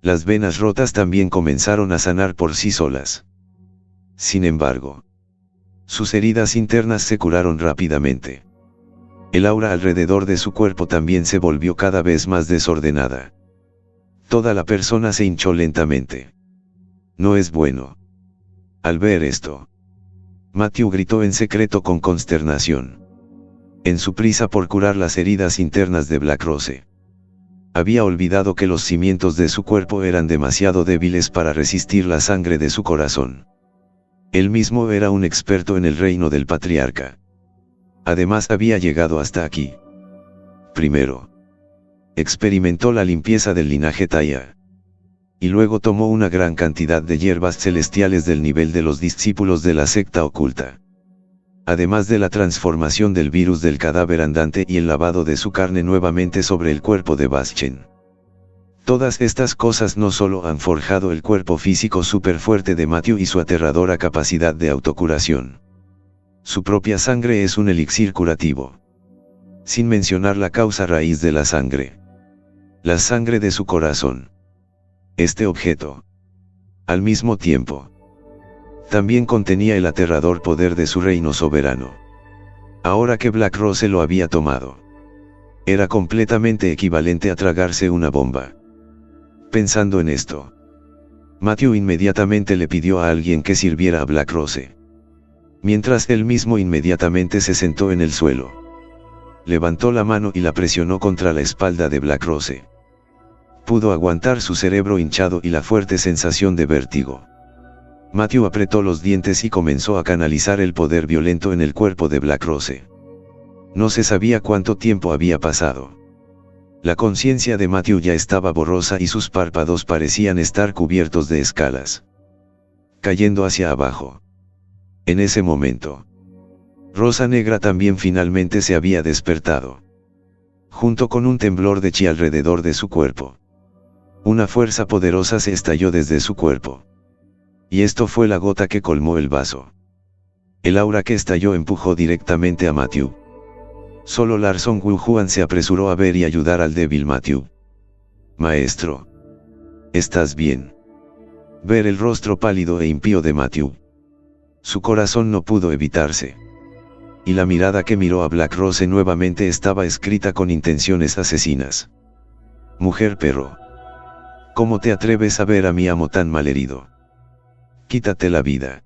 B: Las venas rotas también comenzaron a sanar por sí solas. Sin embargo, sus heridas internas se curaron rápidamente. El aura alrededor de su cuerpo también se volvió cada vez más desordenada. Toda la persona se hinchó lentamente. No es bueno. Al ver esto, Matthew gritó en secreto con consternación. En su prisa por curar las heridas internas de Black Rose, había olvidado que los cimientos de su cuerpo eran demasiado débiles para resistir la sangre de su corazón. Él mismo era un experto en el reino del patriarca. Además había llegado hasta aquí. Primero, experimentó la limpieza del linaje Taya. Y luego tomó una gran cantidad de hierbas celestiales del nivel de los discípulos de la secta oculta. Además de la transformación del virus del cadáver andante y el lavado de su carne nuevamente sobre el cuerpo de Baschen. Todas estas cosas no solo han forjado el cuerpo físico súper fuerte de Matthew y su aterradora capacidad de autocuración. Su propia sangre es un elixir curativo. Sin mencionar la causa raíz de la sangre. La sangre de su corazón. Este objeto, al mismo tiempo, también contenía el aterrador poder de su reino soberano. Ahora que Black Rose lo había tomado, era completamente equivalente a tragarse una bomba. Pensando en esto, Matthew inmediatamente le pidió a alguien que sirviera a Black Rose. Mientras él mismo inmediatamente se sentó en el suelo. Levantó la mano y la presionó contra la espalda de Black Rose. Pudo aguantar su cerebro hinchado y la fuerte sensación de vértigo. Matthew apretó los dientes y comenzó a canalizar el poder violento en el cuerpo de Black Rose. No se sabía cuánto tiempo había pasado. La conciencia de Matthew ya estaba borrosa y sus párpados parecían estar cubiertos de escalas, cayendo hacia abajo. En ese momento, Rosa Negra también finalmente se había despertado. Junto con un temblor de chi alrededor de su cuerpo. Una fuerza poderosa se estalló desde su cuerpo. Y esto fue la gota que colmó el vaso. El aura que estalló empujó directamente a Matthew. Solo Larson Wujuan se apresuró a ver y ayudar al débil Matthew. Maestro. ¿Estás bien? Ver el rostro pálido e impío de Matthew. Su corazón no pudo evitarse. Y la mirada que miró a Black Rose nuevamente estaba escrita con intenciones asesinas. Mujer perro. ¿Cómo te atreves a ver a mi amo tan malherido? Quítate la vida.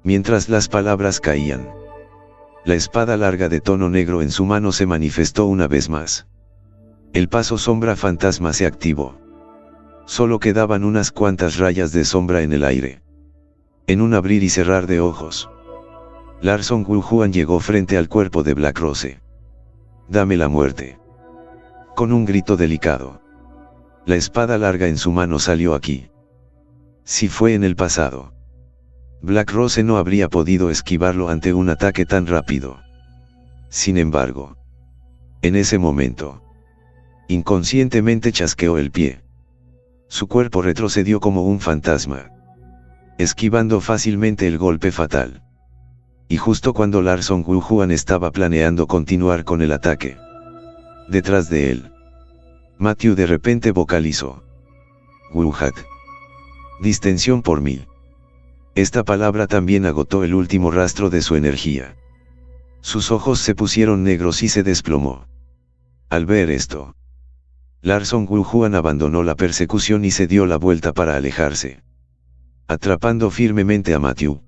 B: Mientras las palabras caían, la espada larga de tono negro en su mano se manifestó una vez más. El paso sombra fantasma se activó. Solo quedaban unas cuantas rayas de sombra en el aire. En un abrir y cerrar de ojos, Larson Wujuan llegó frente al cuerpo de Black Rose. Dame la muerte. Con un grito delicado, la espada larga en su mano salió aquí. Si fue en el pasado, Black Rose no habría podido esquivarlo ante un ataque tan rápido. Sin embargo, en ese momento, inconscientemente chasqueó el pie. Su cuerpo retrocedió como un fantasma, esquivando fácilmente el golpe fatal. Y justo cuando Larson Wujuan estaba planeando continuar con el ataque, detrás de él, Matthew de repente vocalizó. Wuhat. Distensión por 1000. Esta palabra también agotó el último rastro de su energía. Sus ojos se pusieron negros y se desplomó. Al ver esto, Larson Wujuan abandonó la persecución y se dio la vuelta para alejarse, atrapando firmemente a Matthew.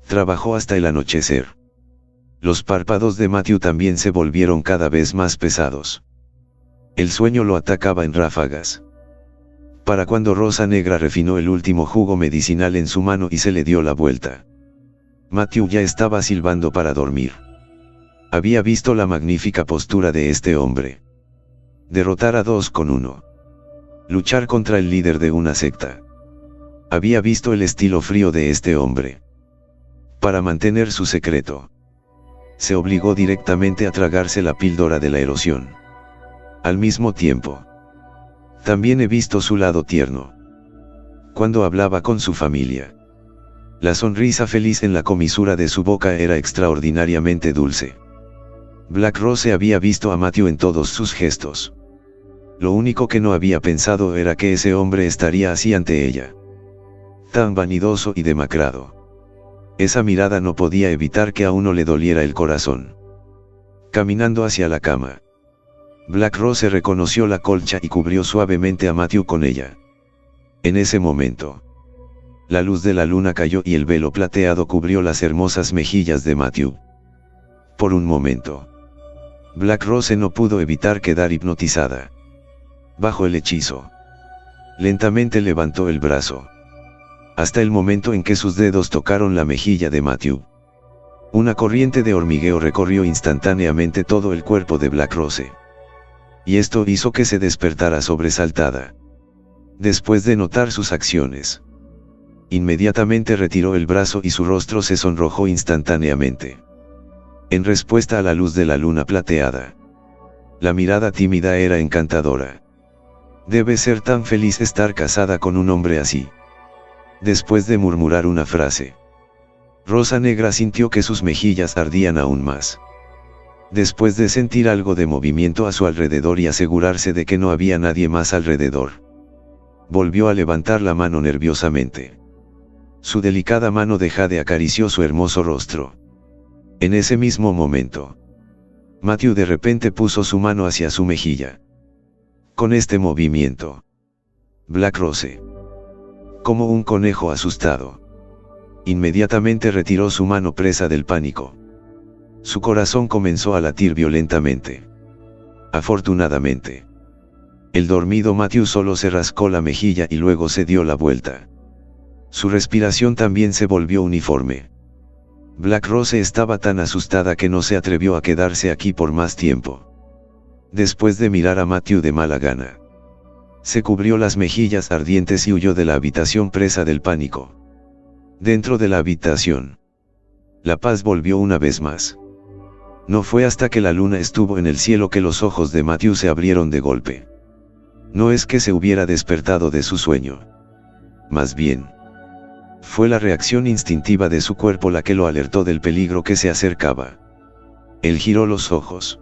B: Trabajó hasta el anochecer. Los párpados de Matthew también se volvieron cada vez más pesados. El sueño lo atacaba en ráfagas. Para cuando Rosa Negra refinó el último jugo medicinal en su mano y se le dio la vuelta, Matthew ya estaba silbando para dormir. Había visto la magnífica postura de este hombre. Derrotar a 2 con 1. Luchar contra el líder de una secta. Había visto el estilo frío de este hombre. Para mantener su secreto, se obligó directamente a tragarse la píldora de la erosión. Al mismo tiempo, también he visto su lado tierno. Cuando hablaba con su familia, la sonrisa feliz en la comisura de su boca era extraordinariamente dulce. Black Rose había visto a Matthew en todos sus gestos. Lo único que no había pensado era que ese hombre estaría así ante ella. Tan vanidoso y demacrado. Esa mirada no podía evitar que a uno le doliera el corazón. Caminando hacia la cama, Black Rose reconoció la colcha y cubrió suavemente a Matthew con ella. En ese momento, la luz de la luna cayó y el velo plateado cubrió las hermosas mejillas de Matthew. Por un momento, Black Rose no pudo evitar quedar hipnotizada. Bajo el hechizo, lentamente levantó el brazo, hasta el momento en que sus dedos tocaron la mejilla de Matthew. Una corriente de hormigueo recorrió instantáneamente todo el cuerpo de Black Rose. Y esto hizo que se despertara sobresaltada. Después de notar sus acciones, inmediatamente retiró el brazo y su rostro se sonrojó instantáneamente. En respuesta a la luz de la luna plateada, la mirada tímida era encantadora. Debe ser tan feliz estar casada con un hombre así. Después de murmurar una frase, Rosa Negra sintió que sus mejillas ardían aún más. Después de sentir algo de movimiento a su alrededor y asegurarse de que no había nadie más alrededor, volvió a levantar la mano nerviosamente. Su delicada mano de jade acarició su hermoso rostro. En ese mismo momento, Matthew de repente puso su mano hacia su mejilla. Con este movimiento, Black Rose, como un conejo asustado, inmediatamente retiró su mano presa del pánico. Su corazón comenzó a latir violentamente. Afortunadamente, el dormido Matthew solo se rascó la mejilla y luego se dio la vuelta. Su respiración también se volvió uniforme. Black Rose estaba tan asustada que no se atrevió a quedarse aquí por más tiempo. Después de mirar a Matthew de mala gana, se cubrió las mejillas ardientes y huyó de la habitación presa del pánico. Dentro de la habitación, la paz volvió una vez más. No fue hasta que la luna estuvo en el cielo que los ojos de Matthew se abrieron de golpe. No es que se hubiera despertado de su sueño. Más bien, fue la reacción instintiva de su cuerpo la que lo alertó del peligro que se acercaba. Él giró los ojos.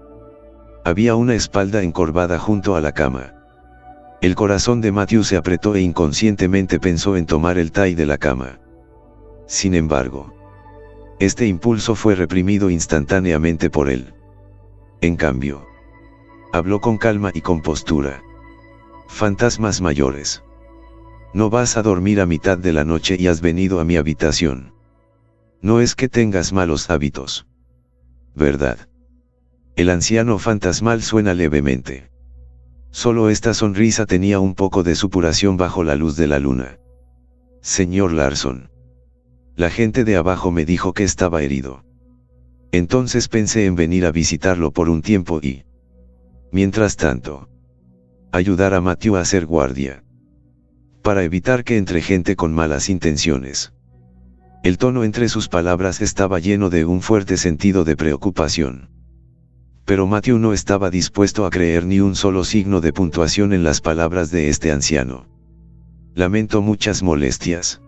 B: Había una espalda encorvada junto a la cama. El corazón de Matthew se apretó e inconscientemente pensó en tomar el tai de la cama. Sin embargo, este impulso fue reprimido instantáneamente por él. En cambio, habló con calma y compostura. Fantasmas mayores. No vas a dormir a mitad de la noche y has venido a mi habitación. No es que tengas malos hábitos, ¿verdad? El anciano fantasmal suena levemente. Solo esta sonrisa tenía un poco de supuración bajo la luz de la luna. Señor Larson. La gente de abajo me dijo que estaba herido. Entonces pensé en venir a visitarlo por un tiempo y, mientras tanto, ayudar a Matthew a hacer guardia. Para evitar que entre gente con malas intenciones. El tono entre sus palabras estaba lleno de un fuerte sentido de preocupación. Pero Matthew no estaba dispuesto a creer ni un solo signo de puntuación en las palabras de este anciano. Lamento muchas molestias,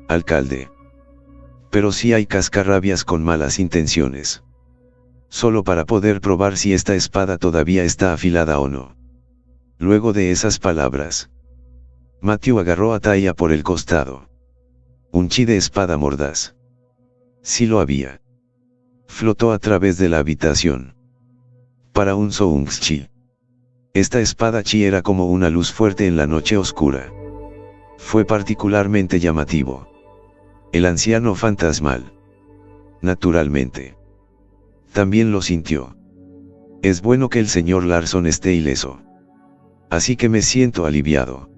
B: alcalde. Pero sí hay cascarrabias con malas intenciones. Solo para poder probar si esta espada todavía está afilada o no. Luego de esas palabras, Matthew agarró a Taya por el costado. Un chi de espada mordaz. Sí lo había. Flotó a través de la habitación. Para un Soungs chi. Esta espada chi era como una luz fuerte en la noche oscura. Fue particularmente llamativo. El anciano fantasmal, naturalmente, también lo sintió. Es bueno que el señor Larson esté ileso. Así que me siento aliviado.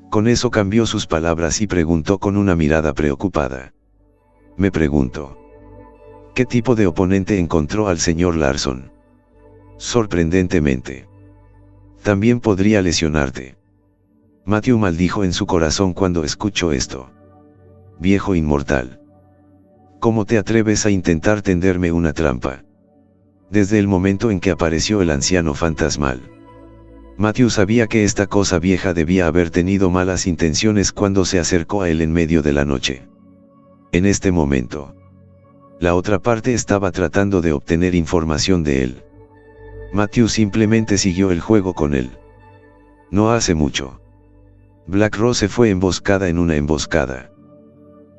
B: Con eso cambió sus palabras y preguntó con una mirada preocupada. Me pregunto, ¿qué tipo de oponente encontró al señor Larson? Sorprendentemente, también podría lesionarte. Matthew maldijo en su corazón cuando escuchó esto. Viejo inmortal. ¿Cómo te atreves a intentar tenderme una trampa? Desde el momento en que apareció el anciano fantasmal, Matthew sabía que esta cosa vieja debía haber tenido malas intenciones cuando se acercó a él en medio de la noche. En este momento, la otra parte estaba tratando de obtener información de él. Matthew simplemente siguió el juego con él. No hace mucho, Black Rose fue emboscada en una emboscada.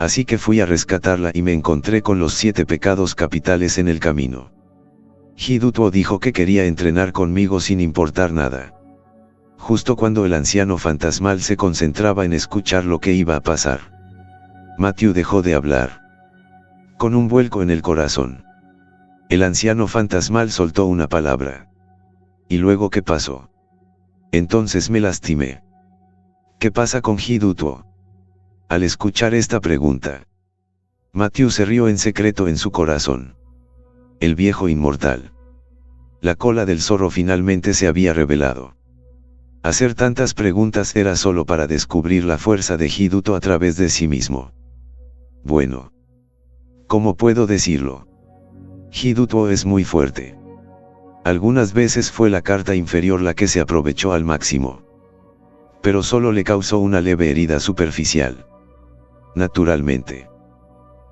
B: Así que fui a rescatarla y me encontré con los 7 pecados capitales en el camino. Hidutuo dijo que quería entrenar conmigo sin importar nada. Justo cuando el anciano fantasmal se concentraba en escuchar lo que iba a pasar, Matthew dejó de hablar. Con un vuelco en el corazón, el anciano fantasmal soltó una palabra. ¿Y luego qué pasó? Entonces me lastimé. ¿Qué pasa con Hidutuo? Al escuchar esta pregunta, Matthew se rió en secreto en su corazón. El viejo inmortal. La cola del zorro finalmente se había revelado. Hacer tantas preguntas era solo para descubrir la fuerza de Hidutuo a través de sí mismo. Bueno. ¿Cómo puedo decirlo? Hidutuo es muy fuerte. Algunas veces fue la carta inferior la que se aprovechó al máximo. Pero solo le causó una leve herida superficial. Naturalmente.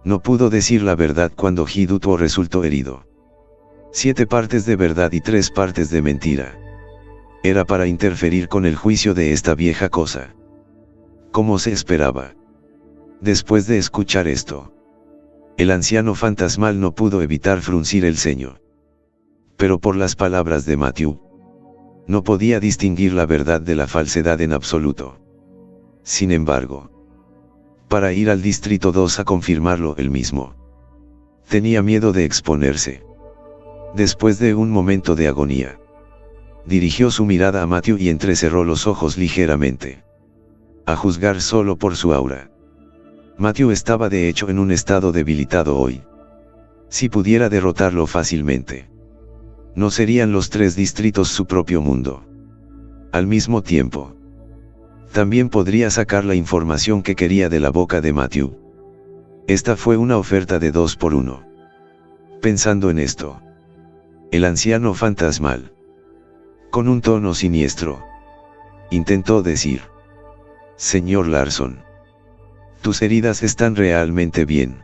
B: No pudo decir la verdad cuando Hidutuo resultó herido. 7 partes de verdad y 3 partes de mentira. Era para interferir con el juicio de esta vieja cosa. ¿Cómo se esperaba? Después de escuchar esto, el anciano fantasmal no pudo evitar fruncir el ceño. Pero por las palabras de Matthew, no podía distinguir la verdad de la falsedad en absoluto. Sin embargo, para ir al Distrito 2 a confirmarlo él mismo, tenía miedo de exponerse. Después de un momento de agonía, dirigió su mirada a Matthew y entrecerró los ojos ligeramente. A juzgar solo por su aura, Matthew estaba de hecho en un estado debilitado hoy. Si pudiera derrotarlo fácilmente, no serían los 3 distritos su propio mundo. Al mismo tiempo, también podría sacar la información que quería de la boca de Matthew. Esta fue una oferta de 2 por 1. Pensando en esto, el anciano fantasmal, con un tono siniestro, intentó decir: Señor Larson, tus heridas están realmente bien.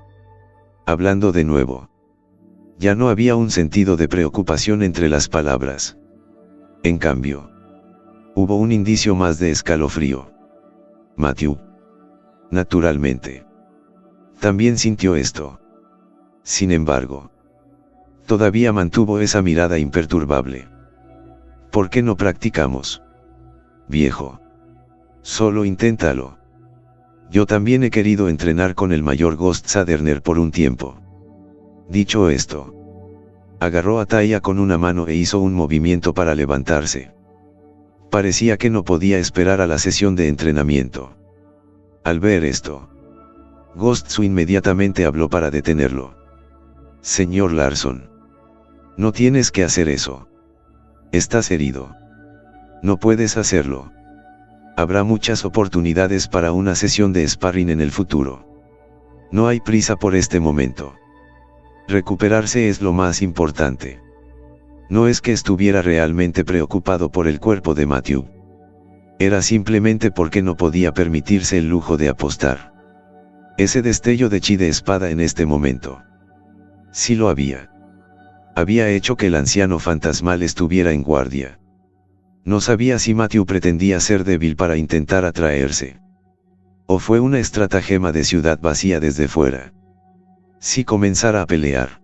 B: Hablando de nuevo, ya no había un sentido de preocupación entre las palabras. En cambio, hubo un indicio más de escalofrío. Matthew, naturalmente, también sintió esto. Sin embargo, todavía mantuvo esa mirada imperturbable. ¿Por qué no practicamos? Viejo. Solo inténtalo. Yo también he querido entrenar con el mayor Ghost Saderner por un tiempo. Dicho esto, agarró a Taya con una mano e hizo un movimiento para levantarse. Parecía que no podía esperar a la sesión de entrenamiento. Al ver esto, Ghostsu inmediatamente habló para detenerlo. Señor Larson, no tienes que hacer eso. Estás herido. No puedes hacerlo. Habrá muchas oportunidades para una sesión de sparring en el futuro. No hay prisa por este momento. Recuperarse es lo más importante. No es que estuviera realmente preocupado por el cuerpo de Matthew. Era simplemente porque no podía permitirse el lujo de apostar. Ese destello de chi de espada en este momento. Sí lo había. Había hecho que el anciano fantasmal estuviera en guardia. No sabía si Matthew pretendía ser débil para intentar atraerse. O fue una estratagema de ciudad vacía desde fuera. Si comenzara a pelear,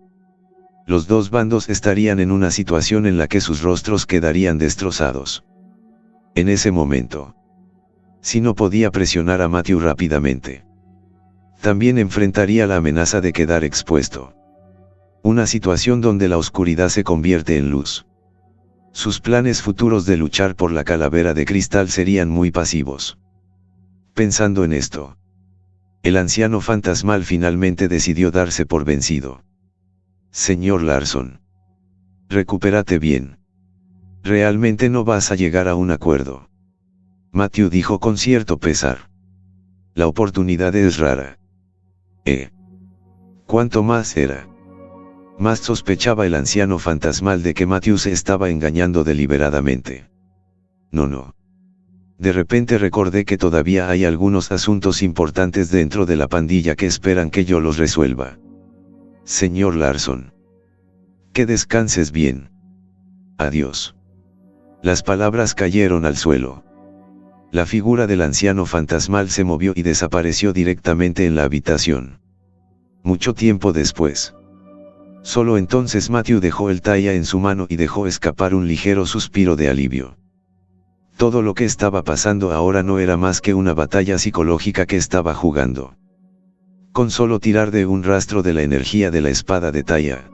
B: los 2 bandos estarían en una situación en la que sus rostros quedarían destrozados. En ese momento, si no podía presionar a Matthew rápidamente, también enfrentaría la amenaza de quedar expuesto. Una situación donde la oscuridad se convierte en luz. Sus planes futuros de luchar por la calavera de cristal serían muy pasivos. Pensando en esto, el anciano fantasmal finalmente decidió darse por vencido. Señor Larson, recupérate bien. Realmente no vas a llegar a un acuerdo. Matthew dijo con cierto pesar. La oportunidad es rara. ¿Cuánto más era? Más sospechaba el anciano fantasmal de que Matthew se estaba engañando deliberadamente. No. De repente recordé que todavía hay algunos asuntos importantes dentro de la pandilla que esperan que yo los resuelva. Señor Larson, que descanses bien. Adiós. Las palabras cayeron al suelo. La figura del anciano fantasmal se movió y desapareció directamente en la habitación. Mucho tiempo después. Solo entonces Matthew dejó el talla en su mano y dejó escapar un ligero suspiro de alivio. Todo lo que estaba pasando ahora no era más que una batalla psicológica que estaba jugando. Con solo tirar de un rastro de la energía de la espada de talla,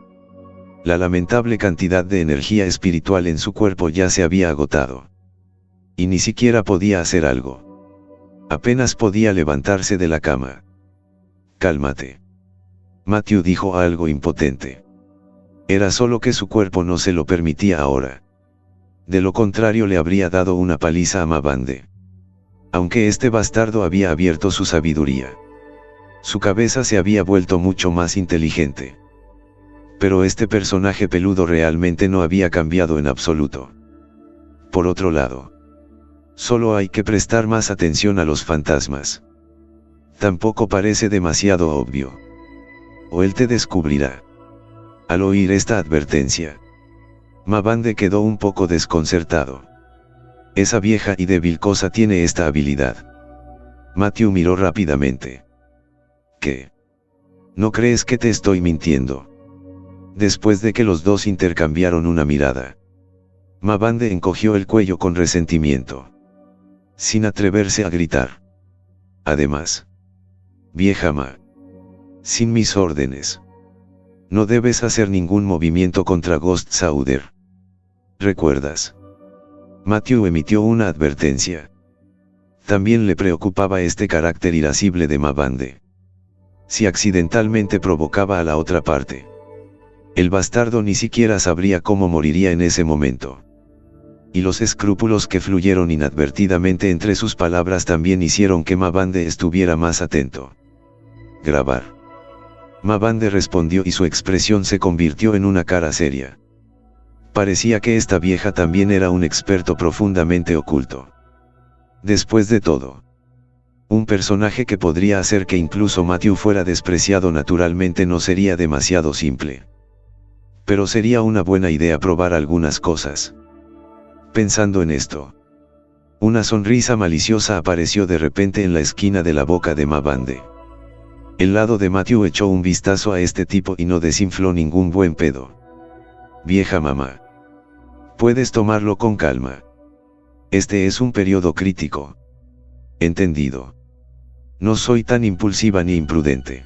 B: la lamentable cantidad de energía espiritual en su cuerpo ya se había agotado. Y ni siquiera podía hacer algo. Apenas podía levantarse de la cama. Cálmate. Matthew dijo algo impotente. Era solo que su cuerpo no se lo permitía ahora. De lo contrario le habría dado una paliza a Mabande. Aunque este bastardo había abierto su sabiduría. Su cabeza se había vuelto mucho más inteligente. Pero este personaje peludo realmente no había cambiado en absoluto. Por otro lado, solo hay que prestar más atención a los fantasmas. Tampoco parece demasiado obvio. O él te descubrirá. Al oír esta advertencia, Mabande quedó un poco desconcertado. Esa vieja y débil cosa tiene esta habilidad. Matthew miró rápidamente. ¿Qué? ¿No crees que te estoy mintiendo? Después de que los dos intercambiaron una mirada, Mabande encogió el cuello con resentimiento, sin atreverse a gritar. Además, vieja sin mis órdenes, no debes hacer ningún movimiento contra Ghost Sauder. ¿Recuerdas? Matthew emitió una advertencia. También le preocupaba este carácter irascible de Mabande. Si accidentalmente provocaba a la otra parte, el bastardo ni siquiera sabría cómo moriría en ese momento. Y los escrúpulos que fluyeron inadvertidamente entre sus palabras también hicieron que Mabande estuviera más atento. Grabar. Mabande respondió y su expresión se convirtió en una cara seria. Parecía que esta vieja también era un experto profundamente oculto. Después de todo, un personaje que podría hacer que incluso Matthew fuera despreciado naturalmente no sería demasiado simple. Pero sería una buena idea probar algunas cosas. Pensando en esto, una sonrisa maliciosa apareció de repente en la esquina de la boca de Mabande. El lado de Matthew echó un vistazo a este tipo y no desinfló ningún buen pedo. Vieja mamá. Puedes tomarlo con calma. Este es un periodo crítico. Entendido. No soy tan impulsiva ni imprudente.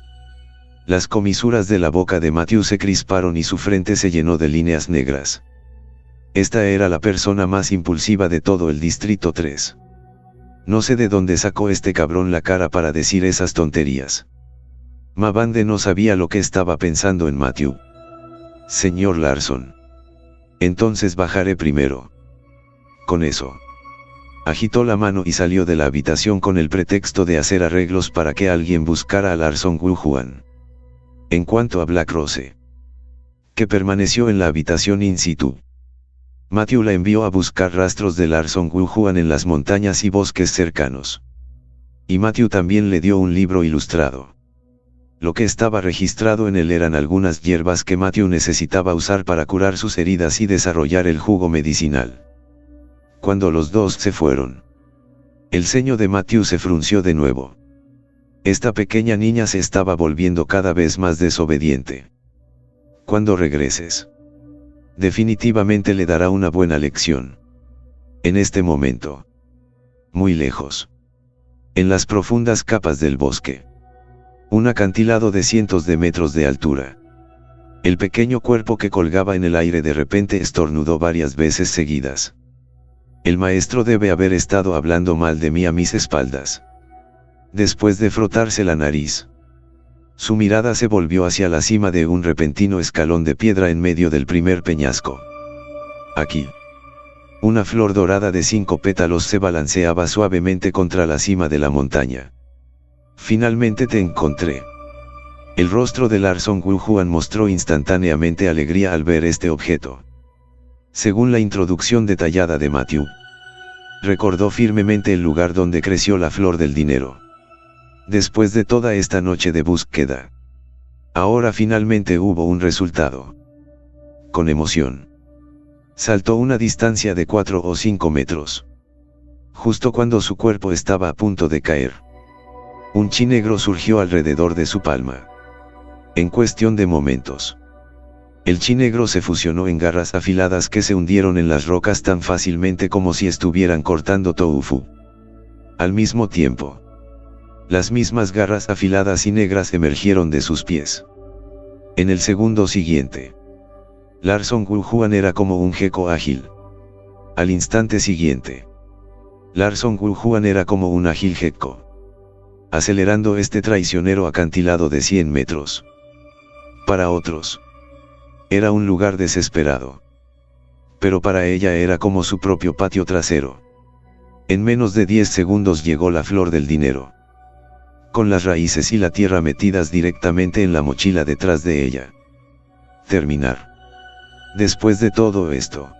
B: Las comisuras de la boca de Matthew se crisparon y su frente se llenó de líneas negras. Esta era la persona más impulsiva de todo el Distrito 3. No sé de dónde sacó este cabrón la cara para decir esas tonterías. Mabande no sabía lo que estaba pensando en Matthew. Señor Larson. Entonces bajaré primero. Con eso. Agitó la mano y salió de la habitación con el pretexto de hacer arreglos para que alguien buscara a Larson Wujuan. En cuanto a Black Rose, que permaneció en la habitación in situ, Matthew la envió a buscar rastros de Larson Wujuan en las montañas y bosques cercanos. Y Matthew también le dio un libro ilustrado. Lo que estaba registrado en él eran algunas hierbas que Matthew necesitaba usar para curar sus heridas y desarrollar el jugo medicinal. Cuando los dos se fueron, el ceño de Matthew se frunció de nuevo. Esta pequeña niña se estaba volviendo cada vez más desobediente. Cuando regreses, definitivamente le dará una buena lección. En este momento, muy lejos, en las profundas capas del bosque, un acantilado de cientos de metros de altura, el pequeño cuerpo que colgaba en el aire de repente estornudó varias veces seguidas. El maestro debe haber estado hablando mal de mí a mis espaldas. Después de frotarse la nariz, su mirada se volvió hacia la cima de un repentino escalón de piedra en medio del primer peñasco. Aquí, una flor dorada de 5 pétalos se balanceaba suavemente contra la cima de la montaña. Finalmente te encontré. El rostro de Larson Wujuan mostró instantáneamente alegría al ver este objeto. Según la introducción detallada de Matthew, recordó firmemente el lugar donde creció la flor del dinero. Después de toda esta noche de búsqueda, ahora finalmente hubo un resultado. Con emoción, saltó una distancia de 4 o 5 metros. Justo cuando su cuerpo estaba a punto de caer, un chi negro surgió alrededor de su palma. En cuestión de momentos, el chi negro se fusionó en garras afiladas que se hundieron en las rocas tan fácilmente como si estuvieran cortando tofu. Al mismo tiempo, las mismas garras afiladas y negras emergieron de sus pies. En el segundo siguiente, Larson Wulhuan era como un gecko ágil. Al instante siguiente, Larson Wulhuan era como un ágil gecko, acelerando este traicionero acantilado de 100 metros. Para otros, era un lugar desesperado. Pero para ella era como su propio patio trasero. En menos de 10 segundos llegó la flor del dinero, con las raíces y la tierra metidas directamente en la mochila detrás de ella. Terminar. Después de todo esto,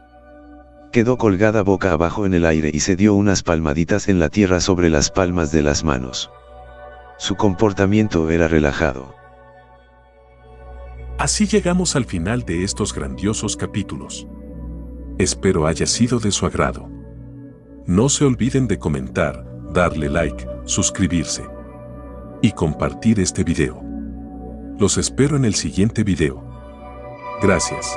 B: quedó colgada boca abajo en el aire y se dio unas palmaditas en la tierra sobre las palmas de las manos. Su comportamiento era relajado.
A: Así llegamos al final de estos grandiosos capítulos. Espero haya sido de su agrado. No se olviden de comentar, darle like, suscribirse y compartir este video. Los espero en el siguiente video. Gracias.